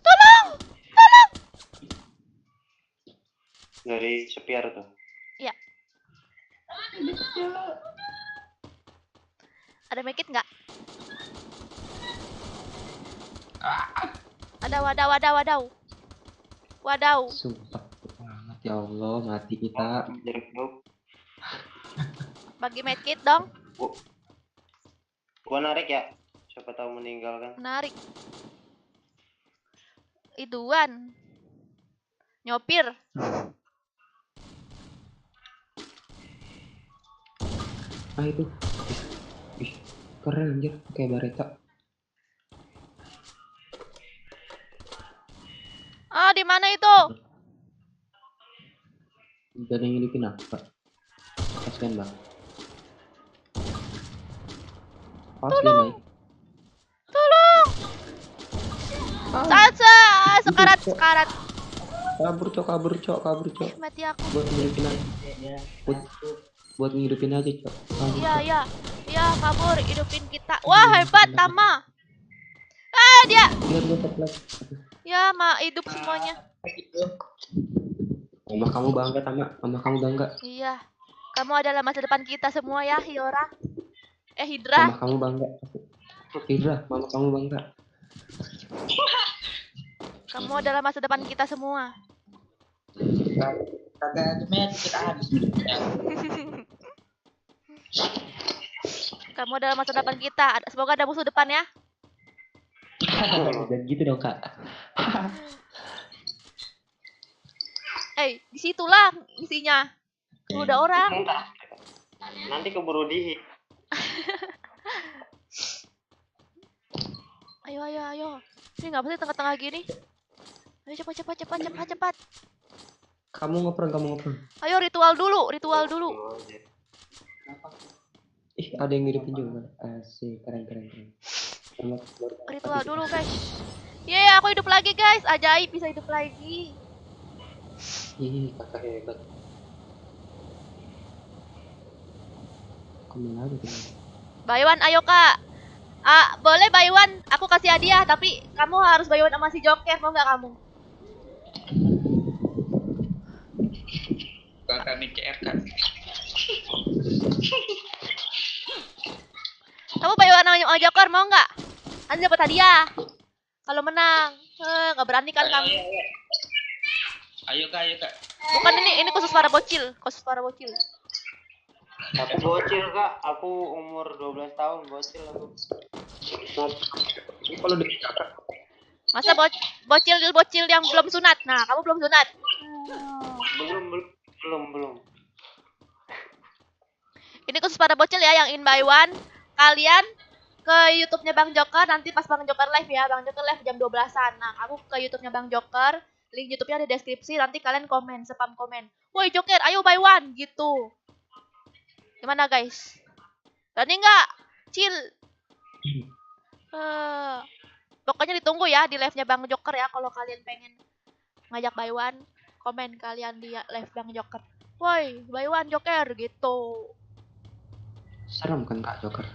Tolong. Tolong. Dari Sepiar tuh. Iya. Ada medkit nggak? Ada wadaw. Wadaw. Sumpah banget ya Allah mati kita. Jeruk dong. Bagi medkit dong. Gua narik ya. Siapa tahu meninggal kan. Menarik. Iduan. Nyopir. Ah itu. Ih, keren anjir kayak Bareta. Ah, di mana itu? Gak ada yang ngidupin aku Kak. Kasian bang. Pas dia naik. Tolong. Salsa, sekarat. Kabur cok. Mati aku. Buat ngidupin aja. Buat ngidupin aja cok. Kabur, Cok. Iya, kabur, hidupin kita. Wah, hebat Tama. Dia. Lihat gue lagi. Ya, hidup semuanya. Mama kamu bangga Tama. Mama kamu bangga. Iya. Kamu adalah masa depan kita semua ya, Hiora. Hidra. Mama kamu bangga. Hidra, mama kamu bangga. Kamu adalah masa depan kita semua. Kagak ada match kita habis. Kamu adalah masa depan kita. Semoga ada musuh depan ya. Dan gitu dong Kak. Disitulah misinya. Kalau udah orang. Nanti keburu di. Ayo. Ini nggak pasti tengah-tengah gini. Ayo cepat. Kamu ngoprong. Ayo ritual dulu. Ih, ada yang ngidupin juga. Asik, keren. Ritual dulu guys. Yeay, aku hidup lagi guys. Ajaib bisa hidup lagi. Ih, kakak hebat. Kemana lagi? Baywan, ayo kak. Boleh Baywan, aku kasih hadiah. Tapi kamu harus Baywan sama si Joker. Mau nggak kamu? Kakak nih CR kan. Kamu Baywan sama Joker mau nggak? Nanti dapat hadiah. Kalau menang. Nggak berani kan kamu? Ayo kak. Bukan ini khusus para bocil. Aku bocil kak. Aku umur 12 tahun bocil aku. Kalau deket kakak. Masa bocil yang belum sunat? Nah, kamu belum sunat. Belum. Ini khusus para bocil ya yang in by one. Kalian ke YouTube-nya Bang Joker nanti pas Bang Joker live ya. Bang Joker live jam 12-an. Nah, kamu ke YouTube-nya Bang Joker, link YouTube-nya ada di deskripsi, nanti kalian komen, spam komen. Woi Joker, ayo by one gitu. Gimana guys? Berani nggak? Chill. Pokoknya ditunggu ya di live-nya Bang Joker ya kalau kalian pengen ngajak by one, komen kalian di live Bang Joker. Woi, by one Joker gitu. Serem kan Kak Joker?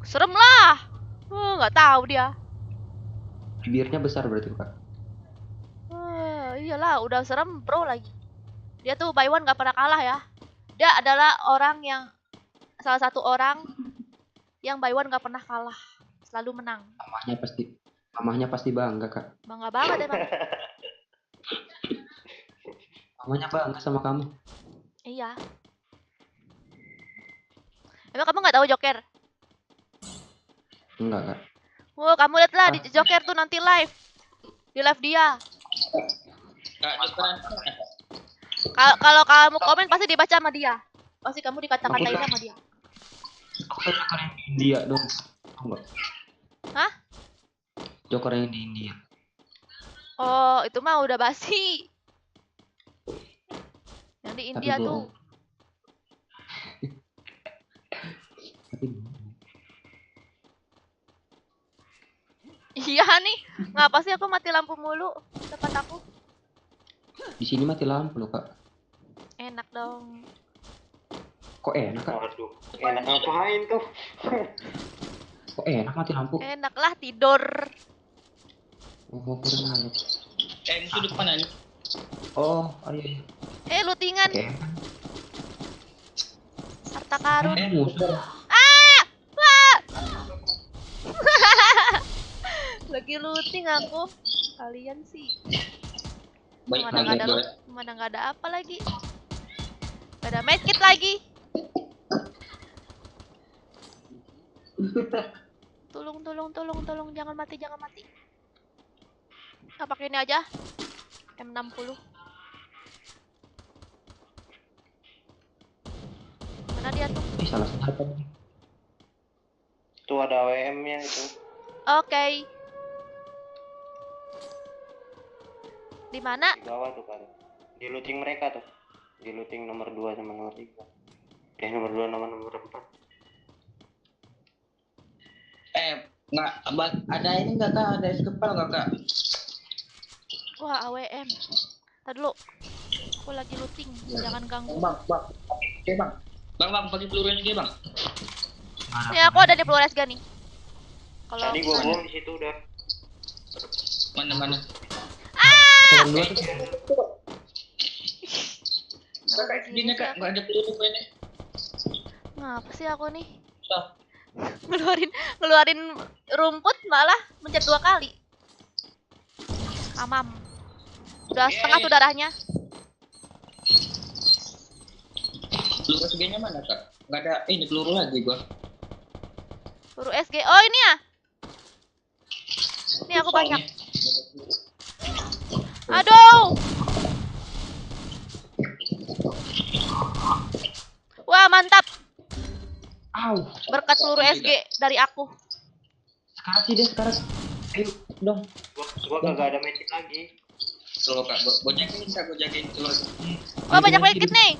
Serem lah. Nggak tahu dia. Bibirnya besar berarti Kak. Iyalah, udah serem pro lagi. Dia tuh by one nggak pernah kalah ya. Dia adalah salah satu orang yang by one nggak pernah kalah, selalu menang. Mamahnya pasti bangga Kak. Bangga banget emang. Mamanya bangga sama kamu. Iya. Emang kamu nggak tahu Joker? Enggak Kak. Kamu lihatlah di Joker tuh nanti live. Di live dia. Kak Jokeran. Kalau kamu komen pasti dibaca sama dia. Pasti kamu dikata-katain sama dia. Aku kan Joker yang di India dong. Enggak. Hah? Joker yang di India. Oh, itu mah udah basi. Yang Yang di Tapi India tuh. bohong. Tapi Iya nih. Ngapa sih aku mati lampu mulu tempat aku? di sini mati lampu loh kak. Enak dong. Kok enak kak? Waduh, enak ngapain tuh? Kok enak mati lampu? Enak lah tidur. Oh, kurang aja. Musuh di depan aja. Oh, iya. Lootingan. Oke. Harta karun. Musuh. Wah! Lagi looting aku. Kalian sih. Baik Mana nggak ada lagi. loot, mana nggak ada apa lagi. Gak ada medkit lagi. Tolong, jangan mati. Ah, pakai ini aja. M60. Mana dia tuh? Salah satu. Tuh ada WM-nya itu. Oke. Di mana? Di bawah tuh kan. Di looting mereka tuh. Di looting nomor 2 sama nomor 3. Nomor 2 sama nomor 4. Nggak, ada ini nggak kak? Ada es kepal nggak kak? Wah, AWM. Tadi dulu. Aku lagi looting, jangan ganggu. Bang. Oke bang. Bang, pakai peluru SG bang. Nih aku ada di peluru SG nih. Kalau Tadi gua bom di situ udah. Mana? Nomor 2 tuh. Kakak, gini kak, nggak ada peluru ini. ngapa sih aku nih? Stop. ngeluarin rumput malah mencet 2 kali. Amam. Udah setengah tuh darahnya. Peluru SG-nya mana kak? Nggak ada ini peluru lagi gua. Peluru SG. Oh, ini ya. Ini aku banyak. Aduh. Wah, mantap. Au. Berkat peluru SG dari aku. Sekarang. Ayo, dong. Gua kagak ada medkit lagi. Kalau kak, gua jagain telur. Wah, banyak medkit nih.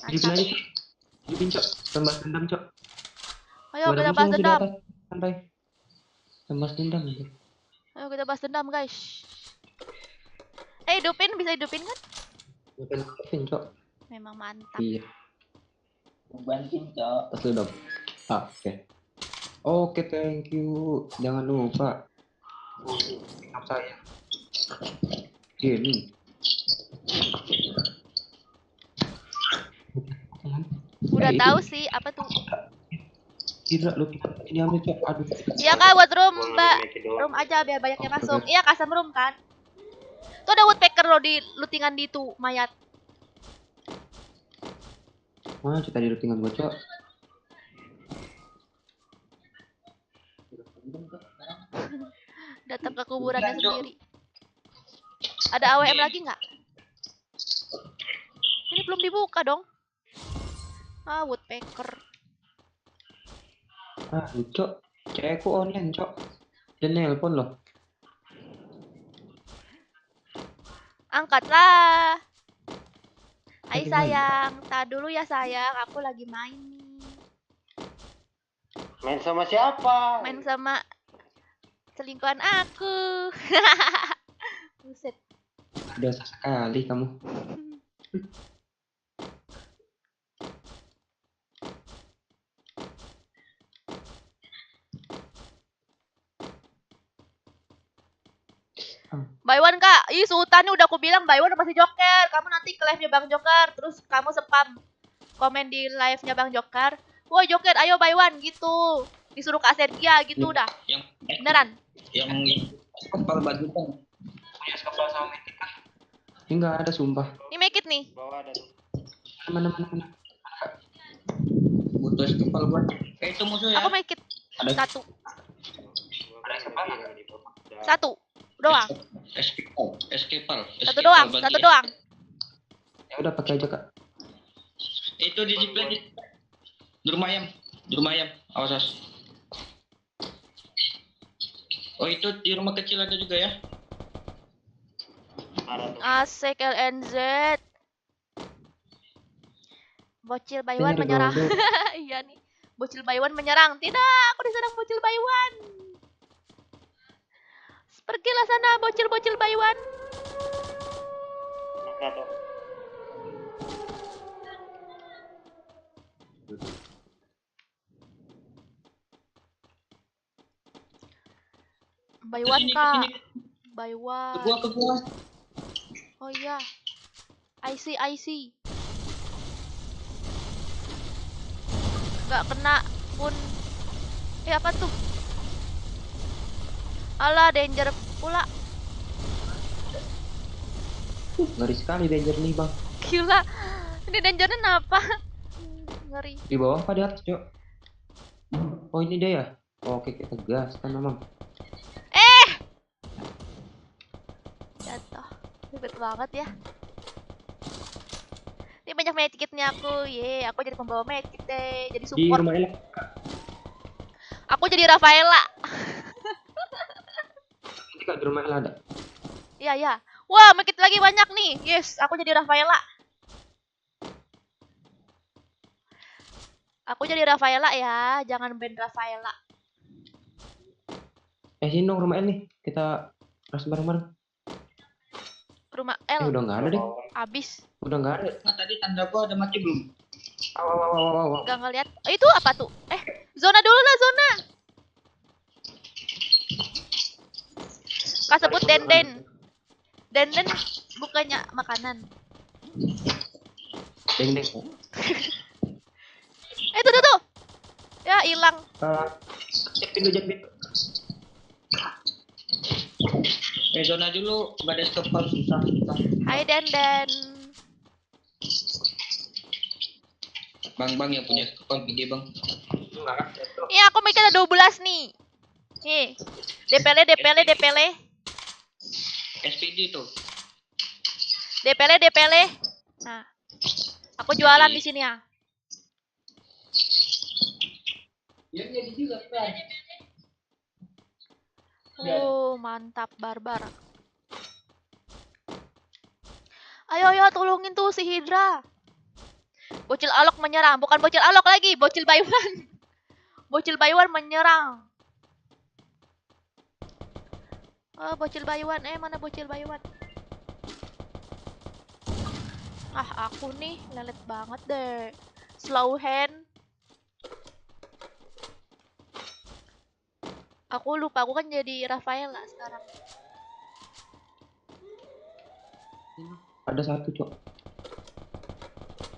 Hidupin Mantap. aja. Hidupin, Cok. Tambah dendam, Cok. Ayo Gua ada kita musuh bahas masih di dendam. atas. Santai. Tambah dendam aja. Ayo kita bahas dendam, guys. Bisa hidupin kan? Hidupin, Cok. Memang mantap. Iya. Banting cok. Tas lu dong. Oke. Oke, thank you. Jangan lupa. Maaf saya. Gini. Udah itu. tahu sih apa tuh? Tidak, lu ini ambil, Cok. Aduh. Iya kak, buat room, Gua mbak. ngambil medkit doang. Room aja biar banyaknya Oke. masuk. Iya, custom room kan. Tuh ada woodpecker loh di lootingan di itu mayat. Mana kita di lootingan gua, Cok? Datang ke kuburannya sendiri. Ada AWM lagi nggak? Ini belum dibuka dong. Ah, woodpecker. Cok. Cewekku online, Cok. Dan nelpon loh. Angkatlah. Hai Lagi main. sayang, tak dulu ya sayang, aku lagi main nih. Main sama siapa? Main sama selingkuhan aku. Buset. Dosa sekali kamu. Buy one kak, ih Sultan nih udah aku bilang buy one pasti Joker. Kamu nanti ke live-nya Bang Joker, terus kamu spam komen di live-nya Bang Joker. Woi Joker, ayo buy one gitu. Disuruh Kak Sergia gitu udah. Yang Beneran. yang kepal baju bang. Enggak ada sumpah. Ini make it nih. Bawah ada tuh. Mana. Butuh es kepal buat. Itu musuh ya. Aku make it Ada. satu. Ada kepala di bawah. Udah. Satu doang. Es kepal. Satu doang. Ya udah pakai aja, Kak. Itu di zipline di rumah ayam. Awas. Oh itu di rumah kecil ada juga ya? Ada tuh. Asik LNZ. Bocil Baywan Bener, menyerang. Goldo. Iya nih. Bocil Baywan menyerang. Tidak, aku diserang Bocil Baywan. Pergilah sana bocil-bocil Baywan. Nah, tuh. Baywan Kesini, kak. kesini. Baywan. Ke gua. Oh iya. I see. Gak kena pun. Apa tuh? Alah, danger pula. Ngeri sekali danger nih, Bang. Gila. Ini dangernya apa? Ngeri. Di bawah apa di atas, Cok? Oh, ini dia ya? Oke, kita gas kan, Mamang. Jatuh. Ribet banget ya. Ini banyak medkitnya aku. Aku jadi pembawa medkit deh. Jadi Di support. rumah Ella. Aku jadi Rafaela. Nanti Kak, di rumah Ella ada. Iya. Wah, medkit lagi banyak nih. Yes, aku jadi Rafaela. Aku jadi Rafaela ya. Jangan band Rafaela. Sini dong rumah L nih. Kita ras bareng-bareng. Rumah L. Udah nggak ada deh. Abis. Udah nggak ada. Nah, tadi tanda gua ada mati belum? Aw. Gak ngeliat. Itu apa tuh? Zona dulu lah, zona. Kak sebut denden. Denden bukannya makanan. Deng. Tuh. Ya, hilang. Cek pintu. Zona dulu, nggak ada skepal susah. Hai Denden. Bang yang punya skepal gede bang. Iya, aku mikir ada 12 nih. Nih. DPL. SPD tuh. DPL. Nah. Aku jualan di sini ya. Mantap barbar. Ayo tolongin tuh si Hydra. Bocil Alok menyerang, bukan bocil Alok lagi, bocil Baywan. Bocil Baywan menyerang. Bocil Baywan, mana bocil Baywan? Aku nih lelet banget deh. Slow hand. Aku lupa, aku kan jadi Rafaela sekarang. Ada satu, Cok.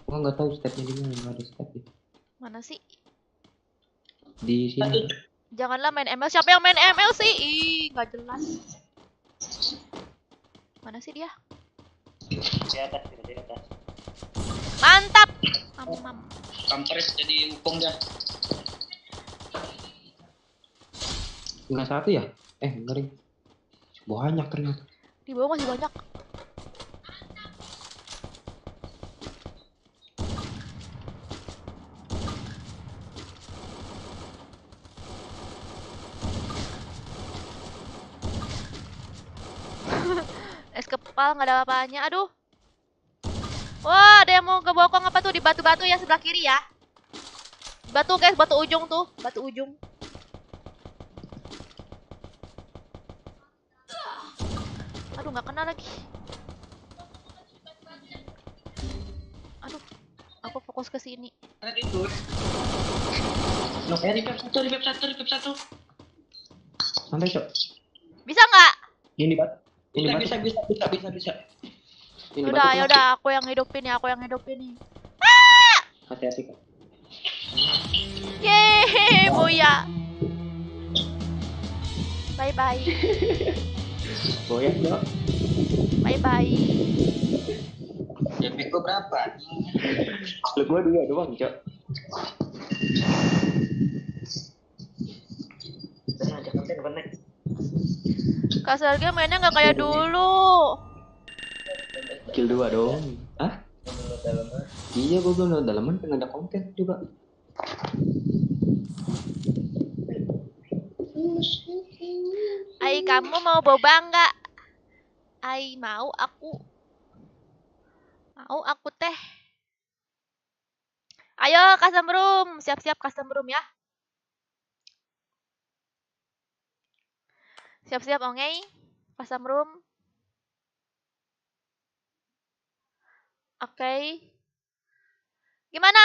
Gua nggak tahu stepnya di mana, nggak ada stepnya. Mana sih? Di sini. Janganlah main ML. Siapa yang main ML sih? Ih, nggak jelas. Mana sih dia? Di atas. Mantap. Kampret jadi upong dah. Nggak satu ya? Ngeri. Banyak ternyata. Di bawah masih banyak. Es kepal nggak ada apa-apanya. Aduh. Wah, ada yang mau ngebokong apa tuh di batu-batu yang sebelah kiri ya? Batu guys, batu ujung tuh, batu ujung. Aduh, nggak kena lagi. Aduh, aku fokus ke sini. Kan itu. No, revamp satu. Santai, Cok. Bisa nggak? Ini batu. Bisa. Ini Udah, batu. yaudah, aku yang hidupin nih. Hati-hati, Kak. Yeay, Boya. Bye-bye. Goyang, Cok. Bye-bye. Damage gua berapa? Lu gua 2 doang, Cok. Kak Sergei mainnya nggak kayak dulu. Kill 2 dong. Iya, gua belum nonton dalaman, kan ada konten juga. Ai, kamu mau boba nggak? Ai, mau aku teh. Ayo custom room, siap-siap custom room ya. Siap-siap oke. Custom room. Oke. Gimana?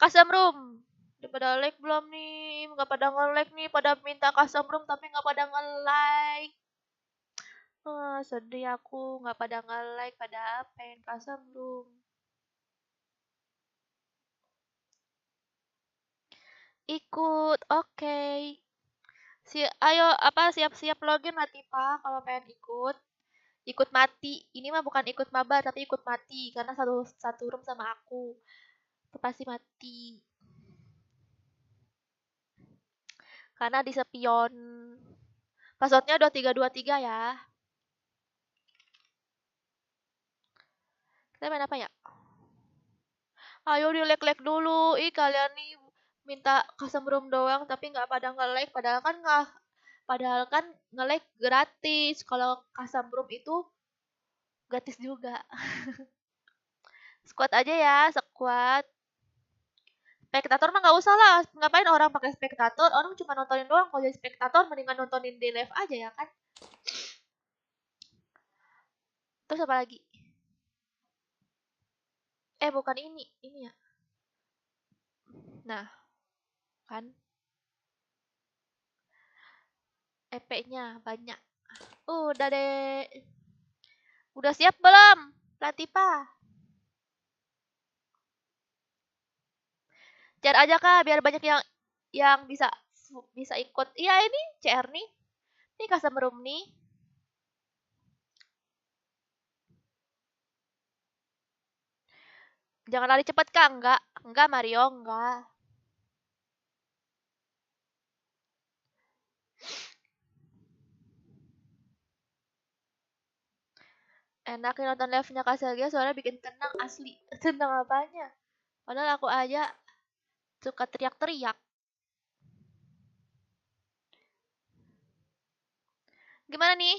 Custom room. Udah pada like belum nih? Nggak pada nge-like nih, pada minta custom room tapi nggak pada nge-like. Sedih aku, nggak pada nge-like, pada pengen custom room. Ikut, oke. Ayo siap-siap login Latifa kalau pengen ikut. Ikut mati. Ini mah bukan ikut mabar tapi ikut mati karena satu room sama aku. Itu pasti mati. Karena di sepion. Passwordnya 2323 ya. Kita main apa ya? Ayo di like dulu. Ih kalian nih minta custom room doang tapi nggak pada nge-like. Padahal kan nge-like gratis. Kalau custom room itu gratis juga. Squad aja ya, squad. Spektator mah nggak usah lah. Ngapain orang pakai spektator? Orang cuma nontonin doang. Kalau jadi spektator mendingan nontonin di live aja ya kan. Terus apa lagi? Bukan ini ya. Nah, kan. EP-nya banyak. Udah deh. Udah siap belum? Latifa. Share aja kak biar banyak yang bisa ikut. Iya ini CR nih. Ini custom room nih. Jangan lari cepet kak. Enggak Mario, enggak. Enak nonton live-nya Kak Selgia soalnya bikin tenang asli. Tenang apanya? Padahal aku aja suka teriak-teriak. Gimana nih?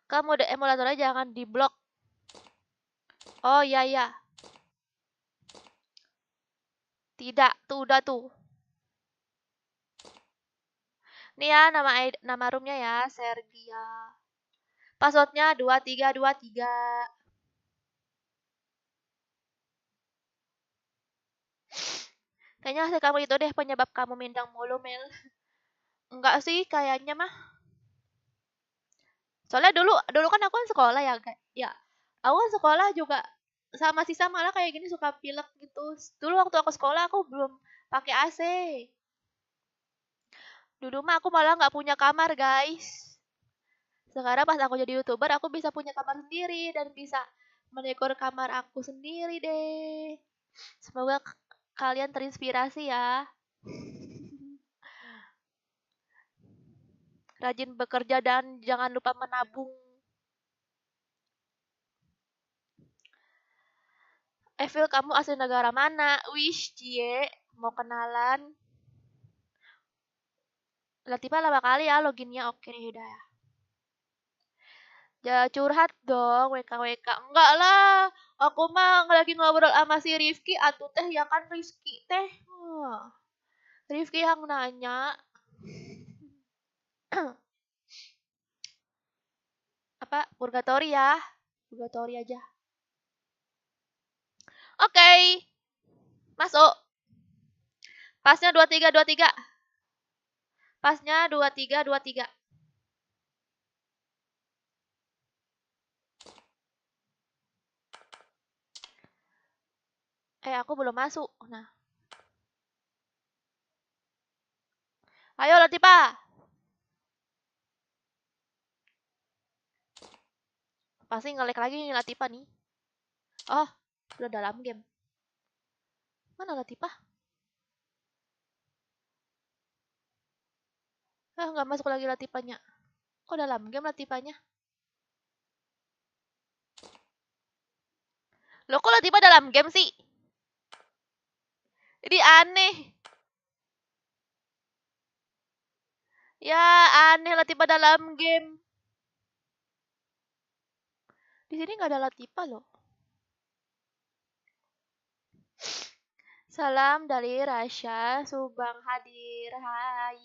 Kamu mode emulatornya jangan diblok. Oh iya. Tidak, tuh udah tuh. Nih ya nama roomnya ya, Sergia. Passwordnya 2323. Kayaknya hasil kamu itu deh penyebab kamu mindang mulu, Mel. Enggak sih, kayaknya mah. Soalnya dulu kan aku kan sekolah ya, guys. Ya, aku kan sekolah juga sama lah kayak gini suka pilek gitu. Dulu waktu aku sekolah aku belum pakai AC. Dulu mah aku malah nggak punya kamar, guys. Sekarang pas aku jadi YouTuber, aku bisa punya kamar sendiri dan bisa mendekor kamar aku sendiri deh. Semoga kalian terinspirasi ya. Rajin bekerja dan jangan lupa menabung. Evil, kamu asli negara mana? Wish, cie. Mau kenalan? Latifa lama kali ya loginnya. Oke nih udah ya. Jangan curhat dong, WKWK. Enggak lah. Aku mah lagi ngobrol sama si Rifki. Atuh teh ya kan Rizky teh. Rifki yang nanya. Apa? Purgatory ya. Purgatory aja. Oke. Masuk. Pasnya 2323. Pasnya 2323. Aku belum masuk. Nah. Ayo Latifa. Pasti nge-lag lagi nih Latifa nih. Oh, udah dalam game. Mana Latifa? Nggak masuk lagi Latifanya. Kok dalam game Latifanya? Loh kok Latifa dalam game sih? Ini aneh. Ya aneh Latifa dalam game. Di sini nggak ada Latifa loh. Salam dari Rasya Subang hadir. Hai.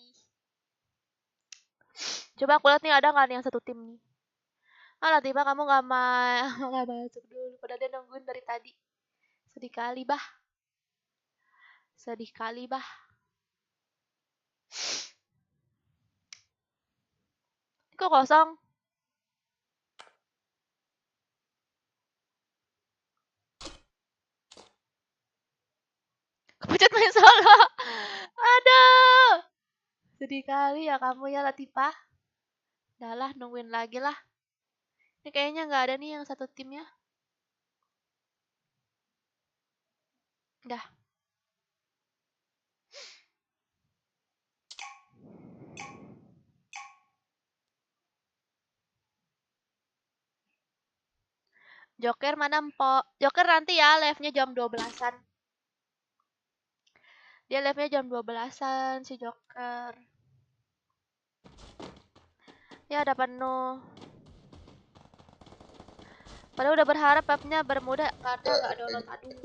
Coba aku lihat nih ada nggak nih yang satu tim nih. Alah tiba kamu nggak nggak masuk dulu. Padahal dia nungguin dari tadi. Sedih kali bah. Sedih kali bah. Kok kosong? Kepencet main solo. Aduh. Sedih kali ya kamu ya Latifah. Udah lah nungguin lagi lah. Ini kayaknya nggak ada nih yang satu timnya. Dah. Joker mana Mpok? Joker nanti ya live-nya jam 12-an. Dia live-nya jam 12-an si Joker. Ya ada penuh. Padahal udah berharap webnya Bermuda karena nggak download. Aduh.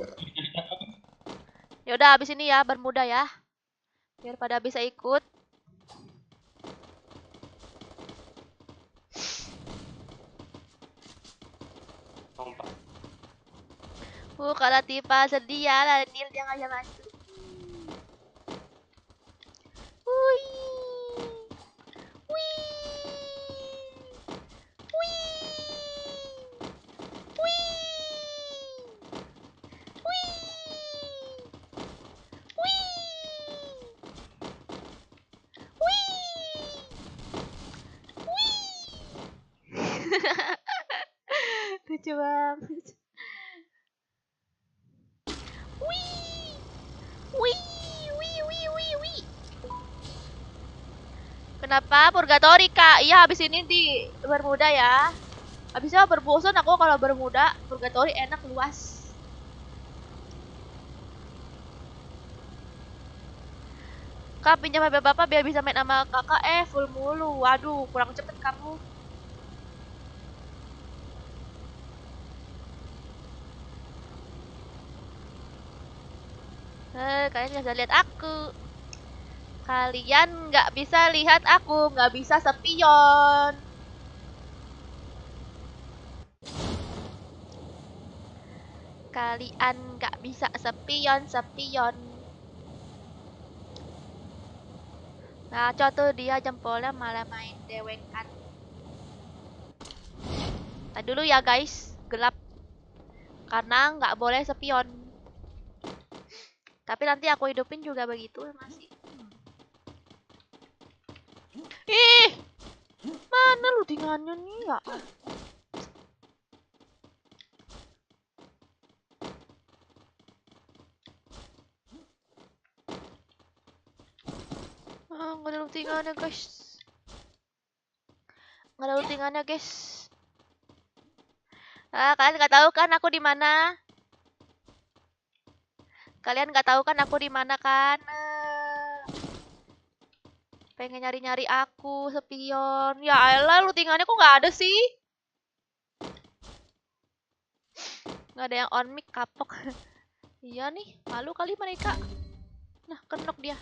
Ya udah habis ini ya Bermuda ya. Biar pada bisa ikut. Kalau Tifa sedih ya, Daniel dia nggak bisa masuk. Wih. Wih. Wih. Wih. Wih. Wih. Lucu banget. Wih. Wih. Wih. Wih. Wih. Wih. Kenapa Purgatory kak? Iya habis ini di Bermuda ya. Habisnya berbosan aku kalau Bermuda. Purgatory enak luas. Kak pinjam HP bapak biar bisa main sama kakak. Full mulu. Waduh kurang cepet kamu. Kalian nggak bisa lihat aku. Kalian nggak bisa lihat aku, nggak bisa spion. Kalian nggak bisa spion. Ngaco tuh dia jempolnya malah main dewekan. Tadi dulu ya guys, gelap. Karena nggak boleh spion. Tapi nanti aku hidupin juga begitu masih. Ih, mana loadingannya nih ya? Nggak ada loadingannya guys. Nggak ada loadingannya guys. Kalian nggak tahu kan aku di mana? Kalian nggak tahu kan aku di mana kan? Pengen nyari-nyari aku spion. Ya elah lootingannya kok nggak ada sih? Nggak ada yang on mic kapok. Iya nih, malu kali mereka. Nah, kenok dia.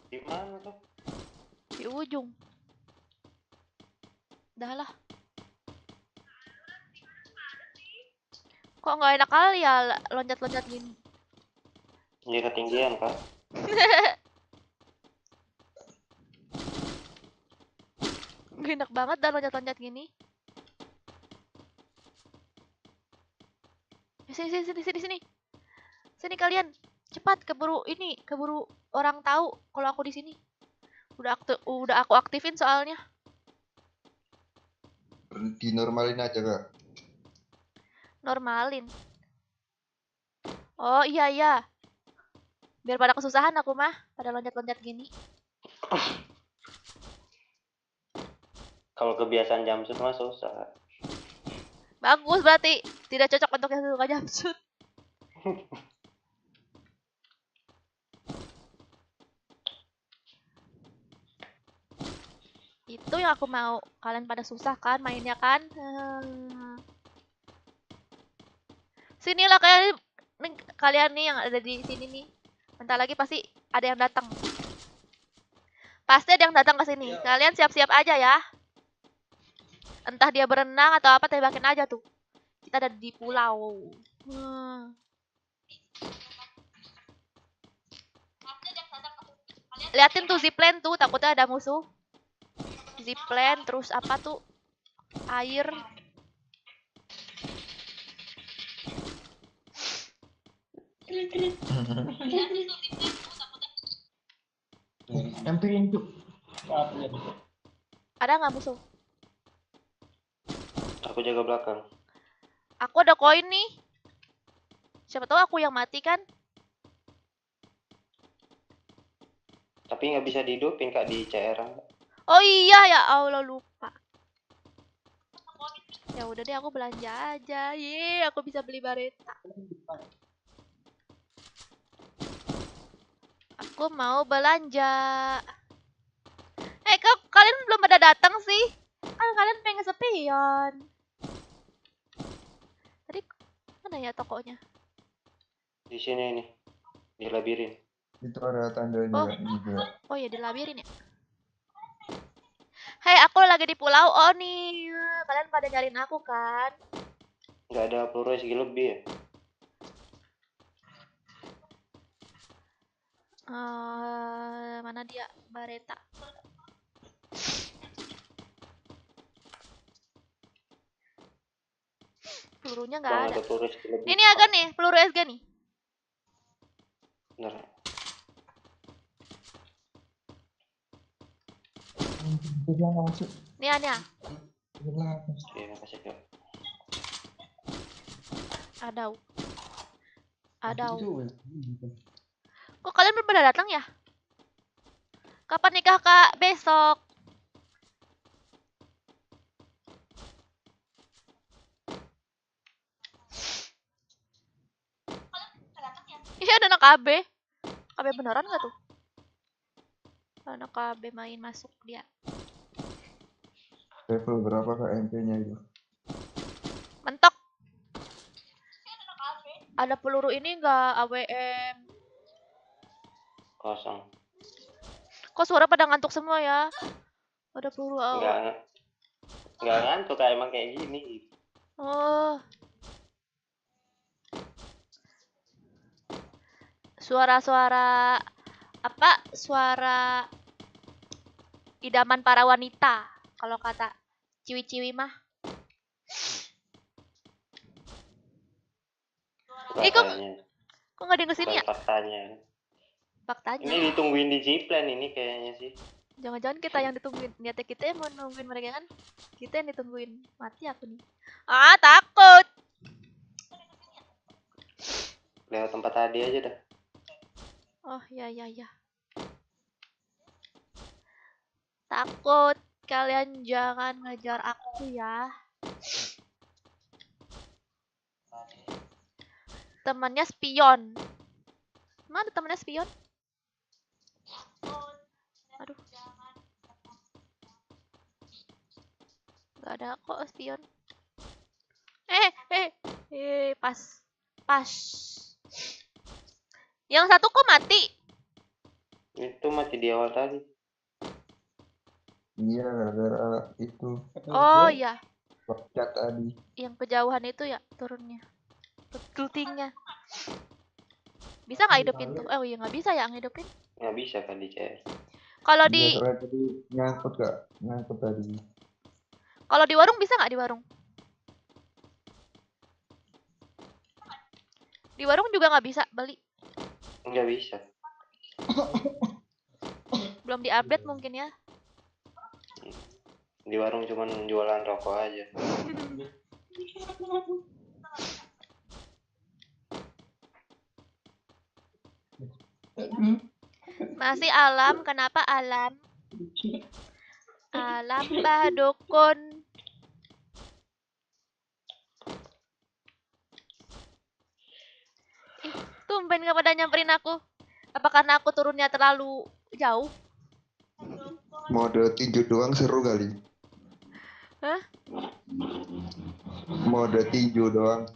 Di mana tuh? Di ujung. Dah lah. Kok nggak enak kali ya loncat-loncat gini? Dia ketinggian kak. Gak enak banget dah loncat-loncat gini. Sini. Sini kalian. Cepat keburu orang tahu kalau aku di sini. Udah aku aktifin soalnya. Dinormalin aja kak. Normalin. Oh iya. Biar pada kesusahan aku mah pada loncat-loncat gini. Kalau kebiasaan jumpsuit mah susah. Bagus berarti tidak cocok untuk yang suka jumpsuit. Itu yang aku mau. Kalian pada susah kan mainnya kan? Sinilah kalian nih kalian nih yang ada di sini nih. Bentar lagi pasti ada yang datang. Pasti ada yang datang ke sini. Kalian siap-siap aja ya. Entah dia berenang atau apa, tembakin aja tuh. Kita ada di pulau. Liatin tuh zipline tuh, takutnya ada musuh. Zipline terus apa tuh? Air. Nyamperin tuh. Ada nggak musuh? Aku jaga belakang. Aku ada koin nih. Siapa tahu aku yang mati kan? Tapi nggak bisa dihidupin Kak di CR. Oh iya ya Allah lupa. Ya udah deh aku belanja aja. Ye, aku bisa beli bareta. Aku mau belanja. Kok kalian belum pada datang sih? Kan kalian pengen sepion. Tadi mana ya tokonya? Di sini nih. Di labirin. Itu ada tandanya juga. Oh ya di labirin ya. Hei, aku lagi di pulau. Oh nih, kalian pada nyariin aku kan? Nggak ada peluru SG lebih ya? Mana dia? Bareta. Pelurunya nggak Bang, ada. ada peluru SG lebih. Ini agak nih, peluru SG nih. Bener. Nih, Ania. Oke, makasih Kak. Adau. Kok kalian belum pada datang ya? Kapan nikah Kak? Besok. Iya ada anak KB. KB beneran nggak tuh? Anak KB main masuk dia. Level berapa Kak MP-nya itu? Mentok. Ada peluru ini nggak AWM? Kosong. Kok suara pada ngantuk semua ya? Ada peluru Nggak ngantuk Kak, emang kayak gini. Oh. Suara-suara apa? Suara idaman para wanita kalau kata ciwi-ciwi mah. Ih, kok nggak ada yang kesini ya? Faktanya. Faktanya. Ini ditungguin di Zipline ini kayaknya sih. Jangan-jangan kita yang ditungguin. Niatnya kita yang mau nungguin mereka kan? Kita yang ditungguin. Mati aku nih. Ah, takut. Lewat tempat tadi aja dah. Oh, ya. Takut. Kalian jangan ngejar aku ya. Temannya spion. Mana temannya spion? Aduh. Gak ada kok spion. Pas. Yang satu kok mati? Itu mati di awal tadi. Iya, gara-gara itu. Oh iya. Cat tadi. Yang kejauhan itu ya turunnya. Tultingnya. Bisa nggak hidupin tuh? Oh iya nggak bisa ya ngidupin. Nggak bisa kan di CS. Kalau Iya, di soalnya tadi nyangkut Kak. Nyangkut tadi. kalau di warung bisa nggak di warung? Di warung juga nggak bisa beli. Nggak bisa. Belum diupdate mungkin ya. Di warung cuman jualan rokok aja. Masih alam, kenapa alam? Alam bah dukun. Ih, tumben gak pada nyamperin aku. Apa karena aku turunnya terlalu jauh? Mode tinju doang seru kali. Hah? Mode tinju doang.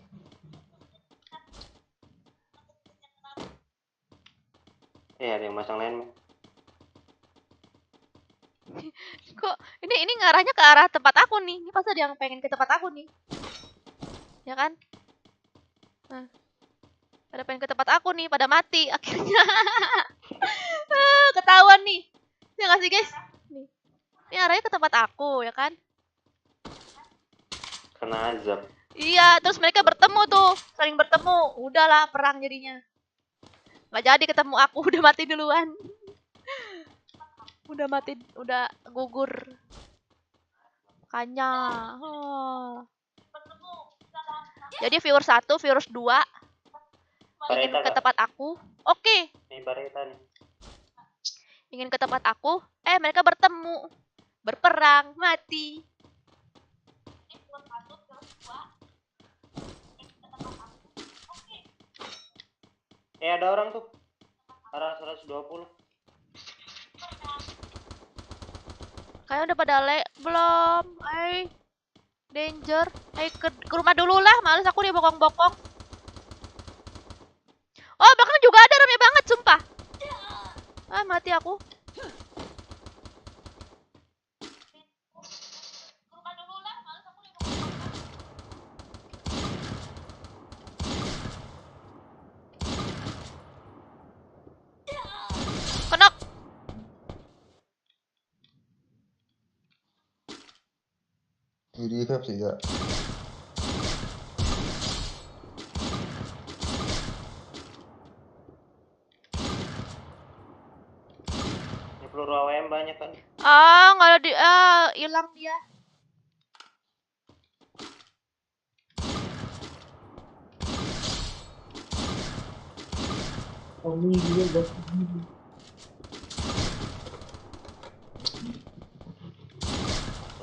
yang masang lain. Kok ini ngarahnya ke arah tempat aku nih. Ini pasti ada yang pengen ke tempat aku nih. Ya kan? Nah, pada pengen ke tempat aku nih, pada mati akhirnya. Ketahuan nih. Ya nggak sih guys? Nih. Ini arahnya ke tempat aku, ya kan? Kena azab. Iya, terus mereka bertemu tuh, saling bertemu. Udahlah, perang jadinya. Nggak jadi ketemu aku, udah mati duluan. Udah mati, udah gugur. Makanya. Oh. Jadi viewers 1, viewers 2 ingin Bareta ke Kak. tempat aku. Oke, Ini Bareta nih. ingin ke tempat aku. Mereka bertemu. Berperang, mati. Ada orang tuh. Arah 120. Kalian udah pada belum? Danger. Ke rumah dulu lah, males aku dibokong-bokong. Oh, bahkan juga ada rame banget, sumpah. Mati aku. Kenok. Di vape sih ya. Ini peluru AWM banyak kan. Nggak ada hilang dia. Tuh,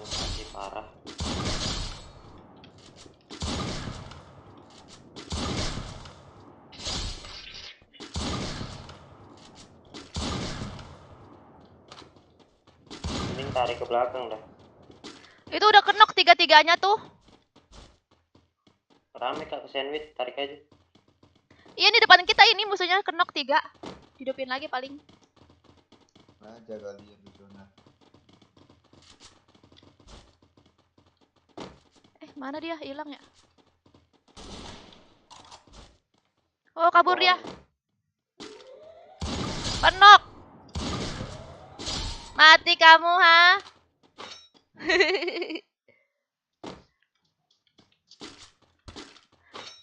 masih parah. Mending tarik ke belakang dah. Itu udah kenok tiga-tiganya tuh. Rame Kak ke sandwich, tarik aja. Iya nih depan kita ini musuhnya kenok 3. Hidupin lagi paling. Aja kalian di zona. Mana dia? Hilang ya? Oh, kabur dia. Penok. Mati kamu, ha?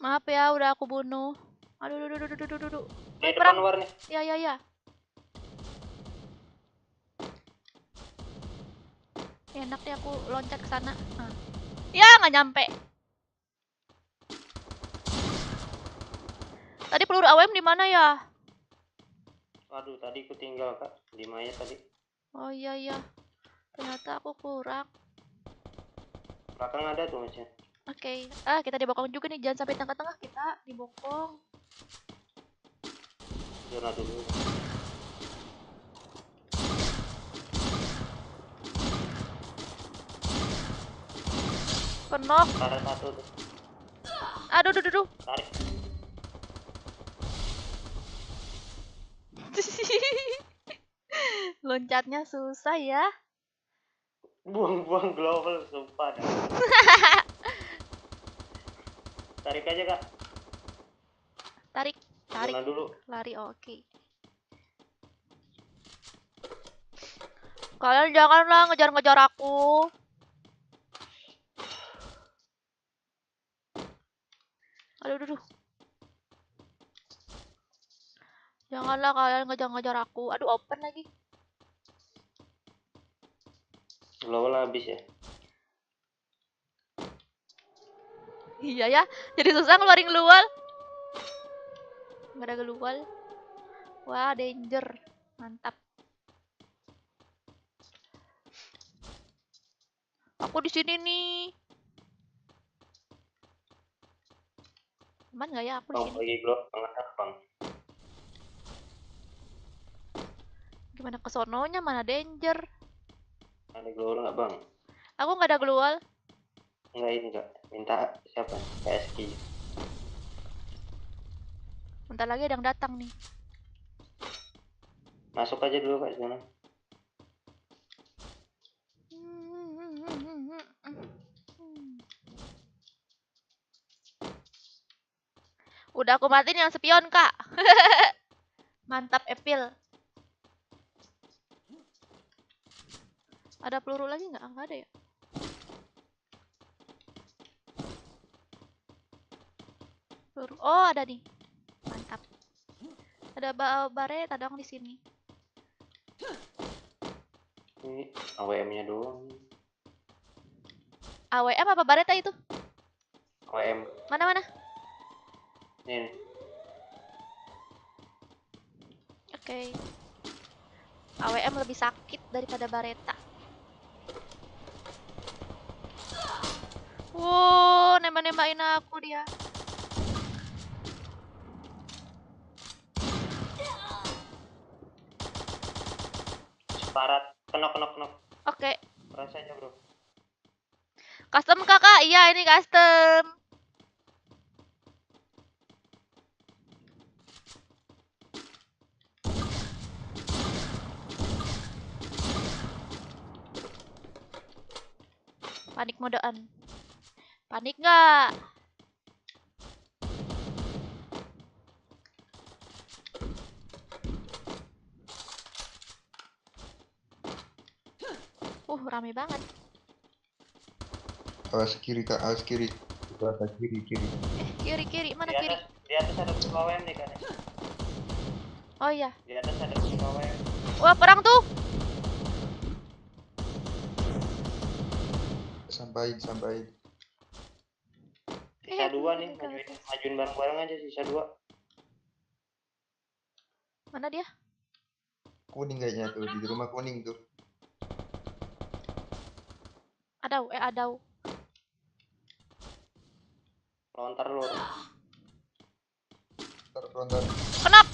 Maaf ya, udah aku bunuh. Aduh. Depan war nih. Ya. Enak deh aku loncat ke sana. Ya, nggak nyampe. Tadi peluru AWM di mana ya? Waduh, tadi aku tinggal Kak. Di Maya tadi. Oh iya. Ternyata aku kurang. Belakang ada tuh masnya. Oke. Kita dibokong juga nih. Jangan sampai tengah-tengah kita dibokong. Zona dulu. Penok. Arah 1 tuh. Aduh. Tarik. Loncatnya susah ya. Buang-buang global sumpah dah. Tarik aja Kak. Tarik. Zona dulu. Lari, oke. Kalian janganlah ngejar-ngejar aku. Aduh. Janganlah kalian ngejar-ngejar aku. Aduh, open lagi. Global habis ya. Iya ya, jadi susah ngeluarin gelual. Nggak ada gelual. Wah, danger. Mantap. Aku di sini nih. Aman nggak ya aku di Bang, sini? pergi global tengah Bang. Gimana ke sononya? Mana danger? Ada global nggak Bang? Aku nggak ada gelual. Enggak. Minta siapa? KSK. Bentar lagi ada yang datang nih. Masuk aja dulu Kak sana. Udah aku matiin yang spion, Kak. Mantap, Epil. Ada peluru lagi nggak? Nggak ada ya? Peluru. Oh, ada nih. Mantap. Ada bareta dong di sini. Ini AWM-nya doang. AWM apa bareta itu? AWM. Mana-mana? Nih. Oke. AWM lebih sakit daripada bareta. Wow, nembak-nembakin aku dia. Separat. Kenok. Oke. Rasa aja bro. Custom kakak, iya ini custom. Panik modaan. Panik nggak? Rame banget. Awas kiri Kak, awas kiri. Awas kiri. Kiri, mana Di kiri? atas, di atas ada peluru AWM nih kan. Oh iya. Di atas ada peluru AWM. Wah, perang tuh. Sampain. Sisa 2 nih, majuin bareng-bareng aja sisa 2. Mana dia? Kuning kayaknya tuh, di rumah kuning tuh. Ada. Lontar lur. Lontar. Kenapa?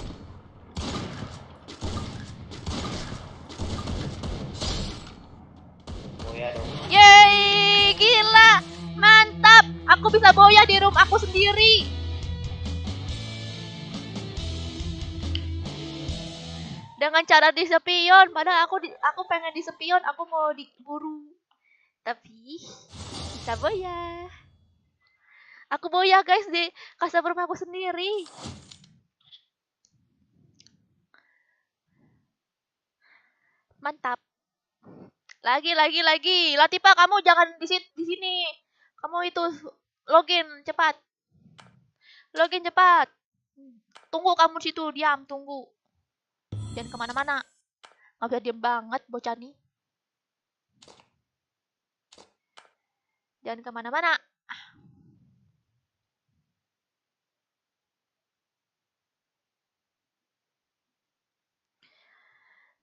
Boya dong. Yeay, gila. Mantap. Aku bisa boya di room aku sendiri. Dengan cara disepion, padahal aku pengen disepion, aku mau diburu. Tapi bisa boya. Aku boya guys di customer room aku sendiri. Mantap. Lagi. Latifa, kamu jangan di sini. Kamu itu login cepat. Tunggu kamu di situ, diam, tunggu. Jangan kemana-mana. Nggak bisa diem banget bocah nih. Jangan kemana-mana.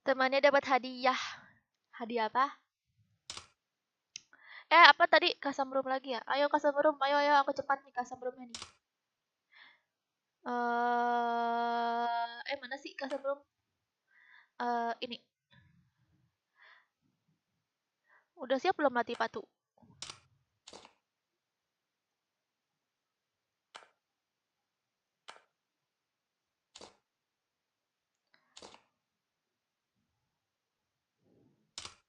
Temannya dapat hadiah. Hadiah apa? Apa tadi? Custom room lagi ya? Ayo custom room, ayo aku cepat nih custom roomnya nih. Mana sih custom room? Ini. Udah siap belum Latifah tuh?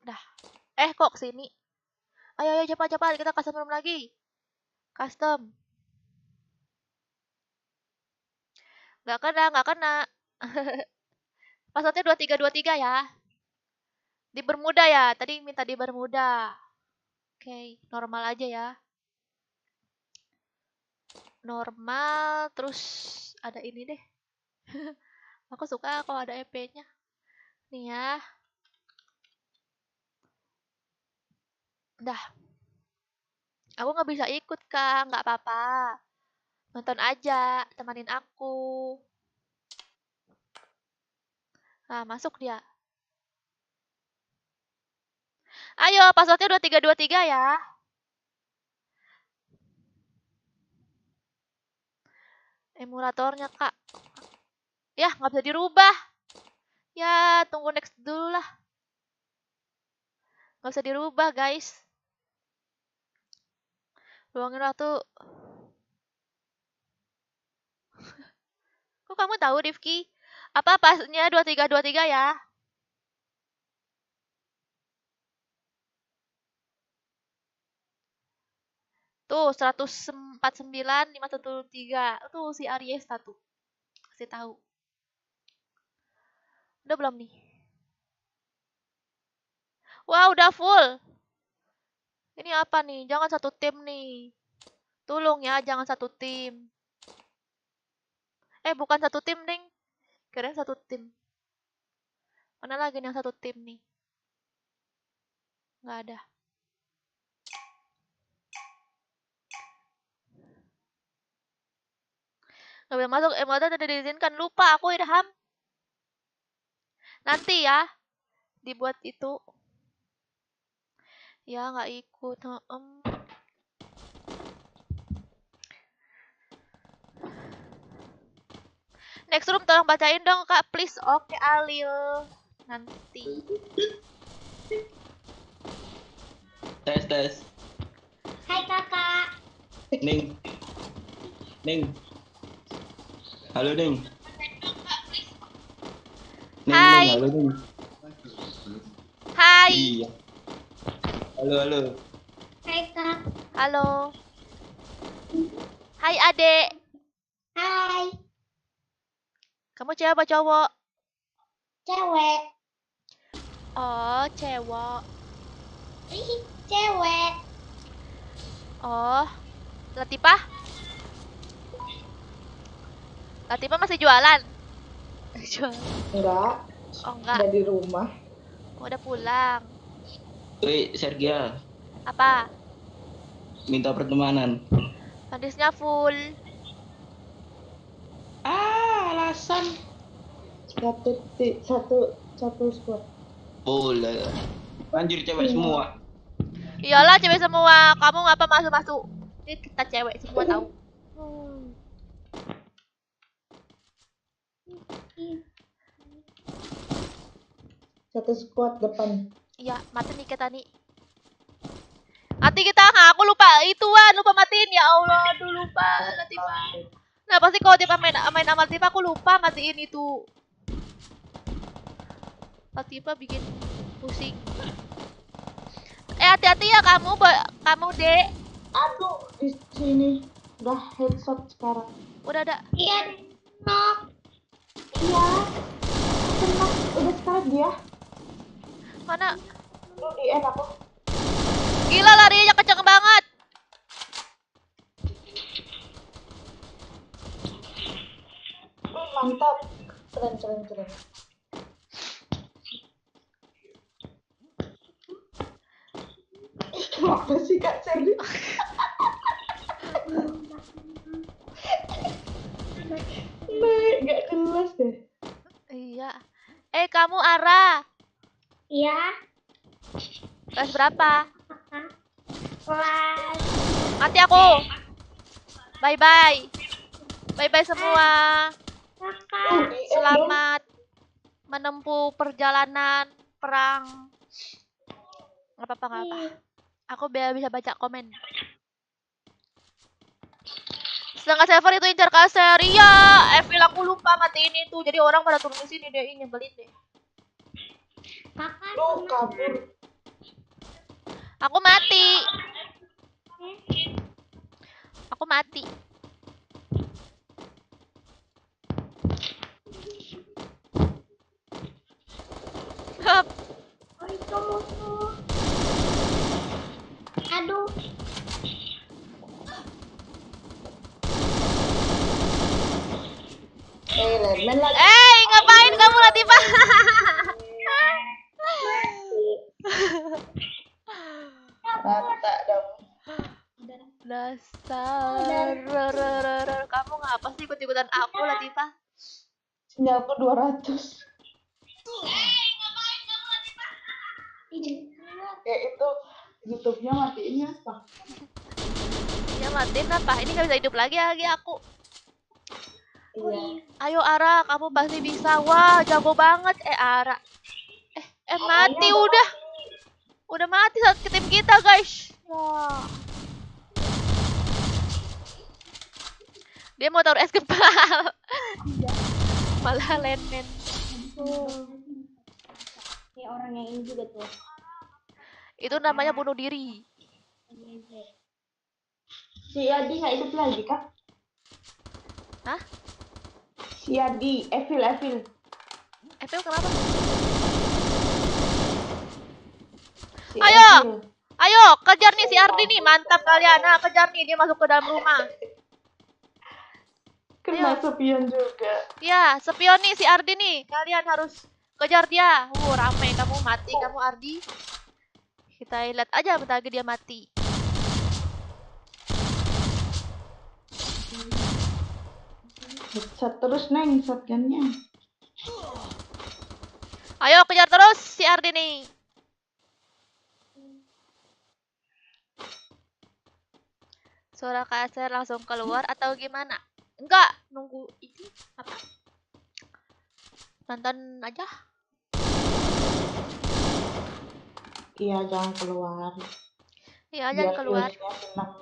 Dah. Kok kesini? Ayo cepat kita custom room lagi. Custom. Nggak kena. Passwordnya 2323 ya. Di Bermuda ya. Tadi minta di Bermuda. Oke, normal aja ya. Normal, terus ada ini deh. Aku suka kalau ada EP-nya. Nih ya. Dah. Aku nggak bisa ikut, Kak. Nggak apa-apa. Nonton aja. Temanin aku. Nah, masuk dia. Ayo, passwordnya 2323 ya. Emulatornya, Kak. Ya, nggak bisa dirubah. Ya, tunggu next dulu lah. Nggak bisa dirubah, guys. Luangin waktu. Kok kamu tahu, Rifki? Apa pasnya 2323 ya? Tuh 149 513. Tuh si Aries satu. Kasih tahu. Udah belum nih? Wah, udah full. Ini apa nih? Jangan satu tim nih. Tolong ya, jangan satu tim. Bukan satu tim, Ding. Kirain satu tim. Mana lagi yang satu tim nih? Nggak ada. Nggak boleh masuk, emote tidak diizinkan. Lupa aku, Irham. Nanti ya. Dibuat itu. Ya, nggak ikut. Next room tolong bacain dong, Kak. Please. Oke, Alil. Nanti. Tes. Hai kakak. Ning. Halo Ning. Hai. Halo Ning. Hai. Iya. Halo. Hai kak. Halo. Hai, Adek. Hai. Kamu cewek apa cowok? Cewek. Oh, cewek. Ih, cewek. Oh, Latifah? Latifah masih jualan? Jualan. Enggak, Oh, enggak. ada di rumah. Oh, udah pulang. Woi, Sergia, Apa? minta pertemanan. Pandisnya full. Alasan. Satu squad. Boleh. Anjir cewek semua. Iyalah cewek semua. Kamu ngapa masuk-masuk? Ini kita cewek semua tahu. Satu squad depan. Iya, mati nih kita nih. Mati kita, aku lupa lupa matiin ya Allah, aduh lupa Latifah. Nah pasti kalau tipe main sama Latifah aku lupa matiin itu. Latifah bikin pusing. Hati-hati ya kamu Dek. Aduh, di sini udah headshot sekarang. Udah ada. Iya, nok. Iya. Kena, udah sekarang dia. Mana? Lu di end aku. Gila larinya kenceng banget. Mantap. Keren. Kenapa sih Kak Serdi? Naik, gak jelas deh. Iya. Kamu Ara. Iya. Kelas berapa? Kelas. Mati aku. Bye-bye. Bye-bye semua. Kakak. Selamat menempuh perjalanan perang. Nggak apa-apa. Aku biar bisa baca komen. Setengah server itu incar kaser. Iya, Evil aku lupa matiin itu. Jadi orang pada turun di sini deh, nyebelin deh. Kakak. Lu kabur. Aku mati. Aku mati. Aduh. Lemon lagi. Ngapain kamu Latifah? Rata dong. Dasar. Kamu ngapa sih ikut-ikutan aku Latifah? Sinyalku 200. Ya itu YouTube-nya matiin apa? Ya matiin apa? Ini nggak bisa hidup lagi aku. Iya. Ayo Ara, kamu pasti bisa. Wah, jago banget. Ara. Mati udah. Udah mati saat ke tim kita, guys. Wah. Dia mau taruh es kepal. Malah landman. Ini orang yang ini juga tuh. Itu namanya bunuh diri. Si Adi nggak hidup lagi kak? Hah? Si Adi, Evil. Evil kenapa? Si Ayo! Evil. Ayo, kejar nih si Ardi nih. Mantap kalian. Nah, kejar nih. Dia masuk ke dalam rumah. Kena Ayo. sepion juga. Ya, spion nih si Ardi nih. Kalian harus kejar dia. Ramai. Kamu mati, kamu Ardi. Kita lihat aja bentar lagi dia mati. Headshot terus neng shotgunnya. Ayo, kejar terus si Ardi nih. Suara KSR langsung keluar atau gimana? Enggak, nunggu ini apa? Nonton aja. Iya jangan keluar. Iya, Biar jangan keluar. viewsnya senang.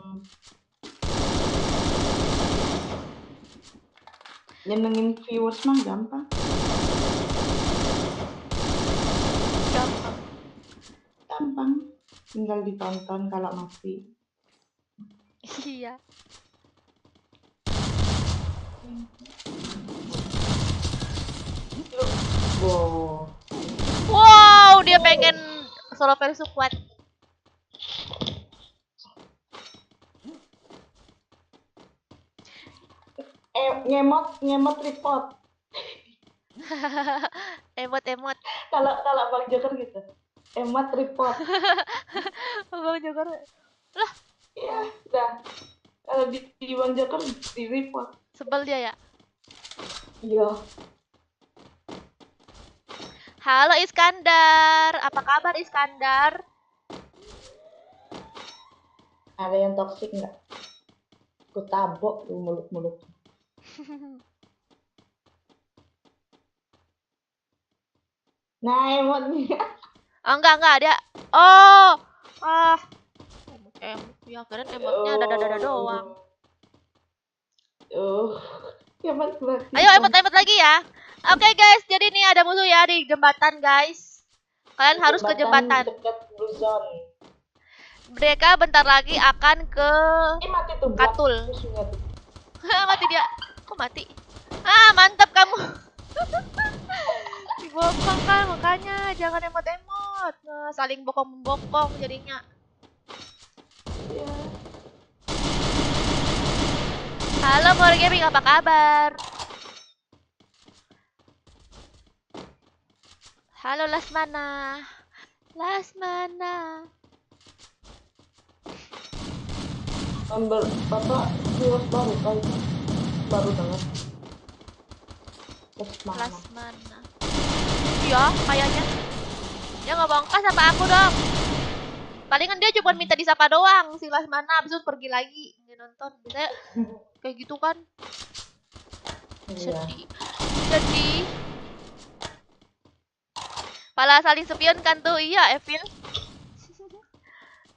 Nyenengin viewers mah gampang. Gampang. Tinggal ditonton kalau mati. Iya. Wow. Wow, dia pengen solo versus squad. Ngemot report. Emot. Kalau Bang Joker gitu. Emot report. Bang Joker. Lah, Iya, udah. Kalau di Bang Joker di report. sebel dia ya. Iya. Halo Iskandar, apa kabar Iskandar? Ada yang toksik nggak? Ku tabok lu muluk-muluk. Nah, emotnya. Oh, enggak dia. Oh. Ya keren emotnya dada doang. Emot berarti. Ayo emot lagi ya. Oke guys, jadi nih ada musuh ya di jembatan guys. Kalian harus ke jembatan. Dekat blue zone. Mereka bentar lagi akan ke Mati tuh. Katul. Musuhnya tuh. Mati dia. Kok mati? Mantap kamu. Dibokong kan makanya jangan emot-emot. Nah, saling bokong-bokong jadinya. Iya. Halo More Gaming, apa kabar? Halo Lasmana. Member Bapak viewers baru kali. Baru banget. Lasmana. Iya, kayaknya. Dia nggak bongkar sama aku dong. Palingan dia cuma minta disapa doang si Lasmana, habis itu pergi lagi dia nonton. Biasanya kayak gitu kan. Iya. Sedih. Pala saling sepion kan tuh, iya Evil.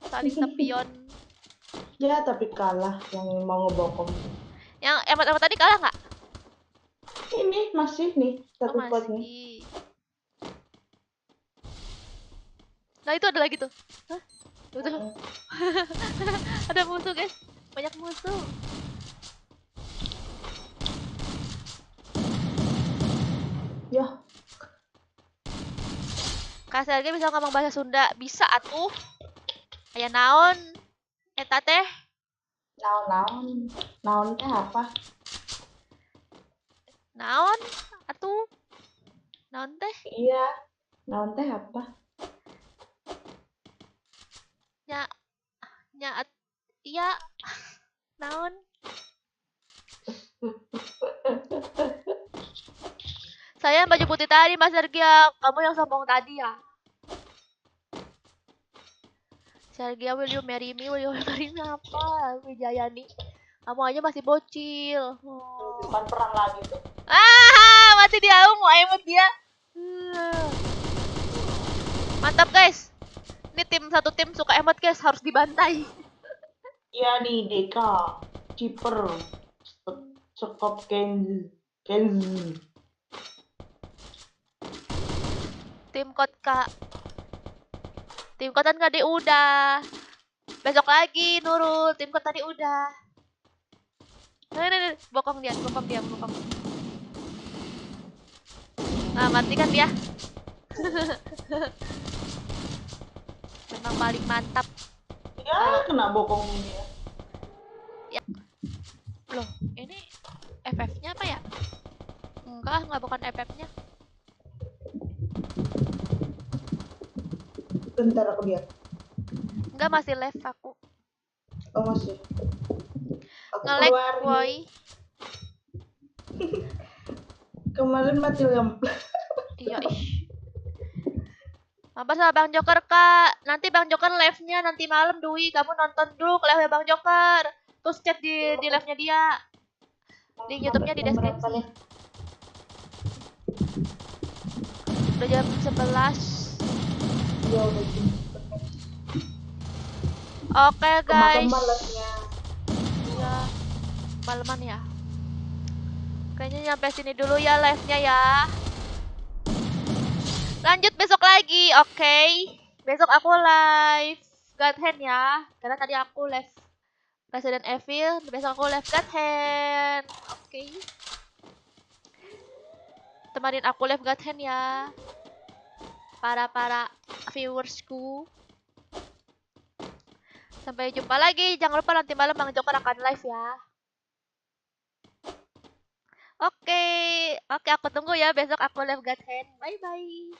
Saling sepion. Ya tapi kalah yang mau ngebokong. Yang emot tadi kalah nggak? Ini masih nih satu spot nih. Masih. Nah itu ada lagi tuh. Hah? Tuh. Ada musuh guys, banyak musuh. Ya. Kak Sergei bisa ngomong bahasa Sunda? Bisa atuh. Aya naon? Eta teh? Naon teh apa? Naon? Atuh. Naon teh? Iya. Naon teh apa? Iya. Naon? Saya baju putih tadi Mas Sergei, kamu yang sombong tadi ya. Sergei, will you marry me? Will you marry me apa? Wijayani. Kamu aja masih bocil. Bukan perang lagi tuh. Mati dia, mau emot dia. Mantap guys. Ini satu tim suka emot guys, harus dibantai. Iya nih Deka, Ciper, Sekop Kenzi. Tim code Kak. Tim code kan tadi udah. Besok lagi Nurul, tim code tadi udah. Nih, bokong dia. Nah, mati kan dia. Memang paling mantap. Ya, kena bokong dia. Ya. Loh, ini FF-nya apa ya? Enggak bukan FF-nya. Bentar aku lihat. Enggak, masih live aku. Oh masih. Aku Nge-lag, keluarin. boy. Kemarin mati lampu. Iya, ih. Mabar sama Bang Joker, Kak. Nanti Bang Joker live-nya nanti malam, Dwi. Kamu nonton dulu ke live Bang Joker. Terus cek di live-nya dia. Di YouTube-nya di deskripsi. Udah jam 11. Ya udah jam. Oke, guys. Kemarin live-nya. Iya. Maleman ya. Kayaknya nyampe sini dulu ya live-nya ya. Lanjut besok lagi, oke. Besok aku live God Hand ya. Karena tadi aku live Resident Evil, besok aku live God Hand. Oke. Temanin aku live God Hand ya. Para viewersku. Sampai jumpa lagi. Jangan lupa nanti malam Bang Joker akan live ya. Oke, aku tunggu ya besok aku live God Hand. Bye bye.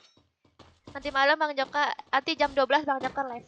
Nanti malam Bang Joker, nanti jam 12 Bang Joker live.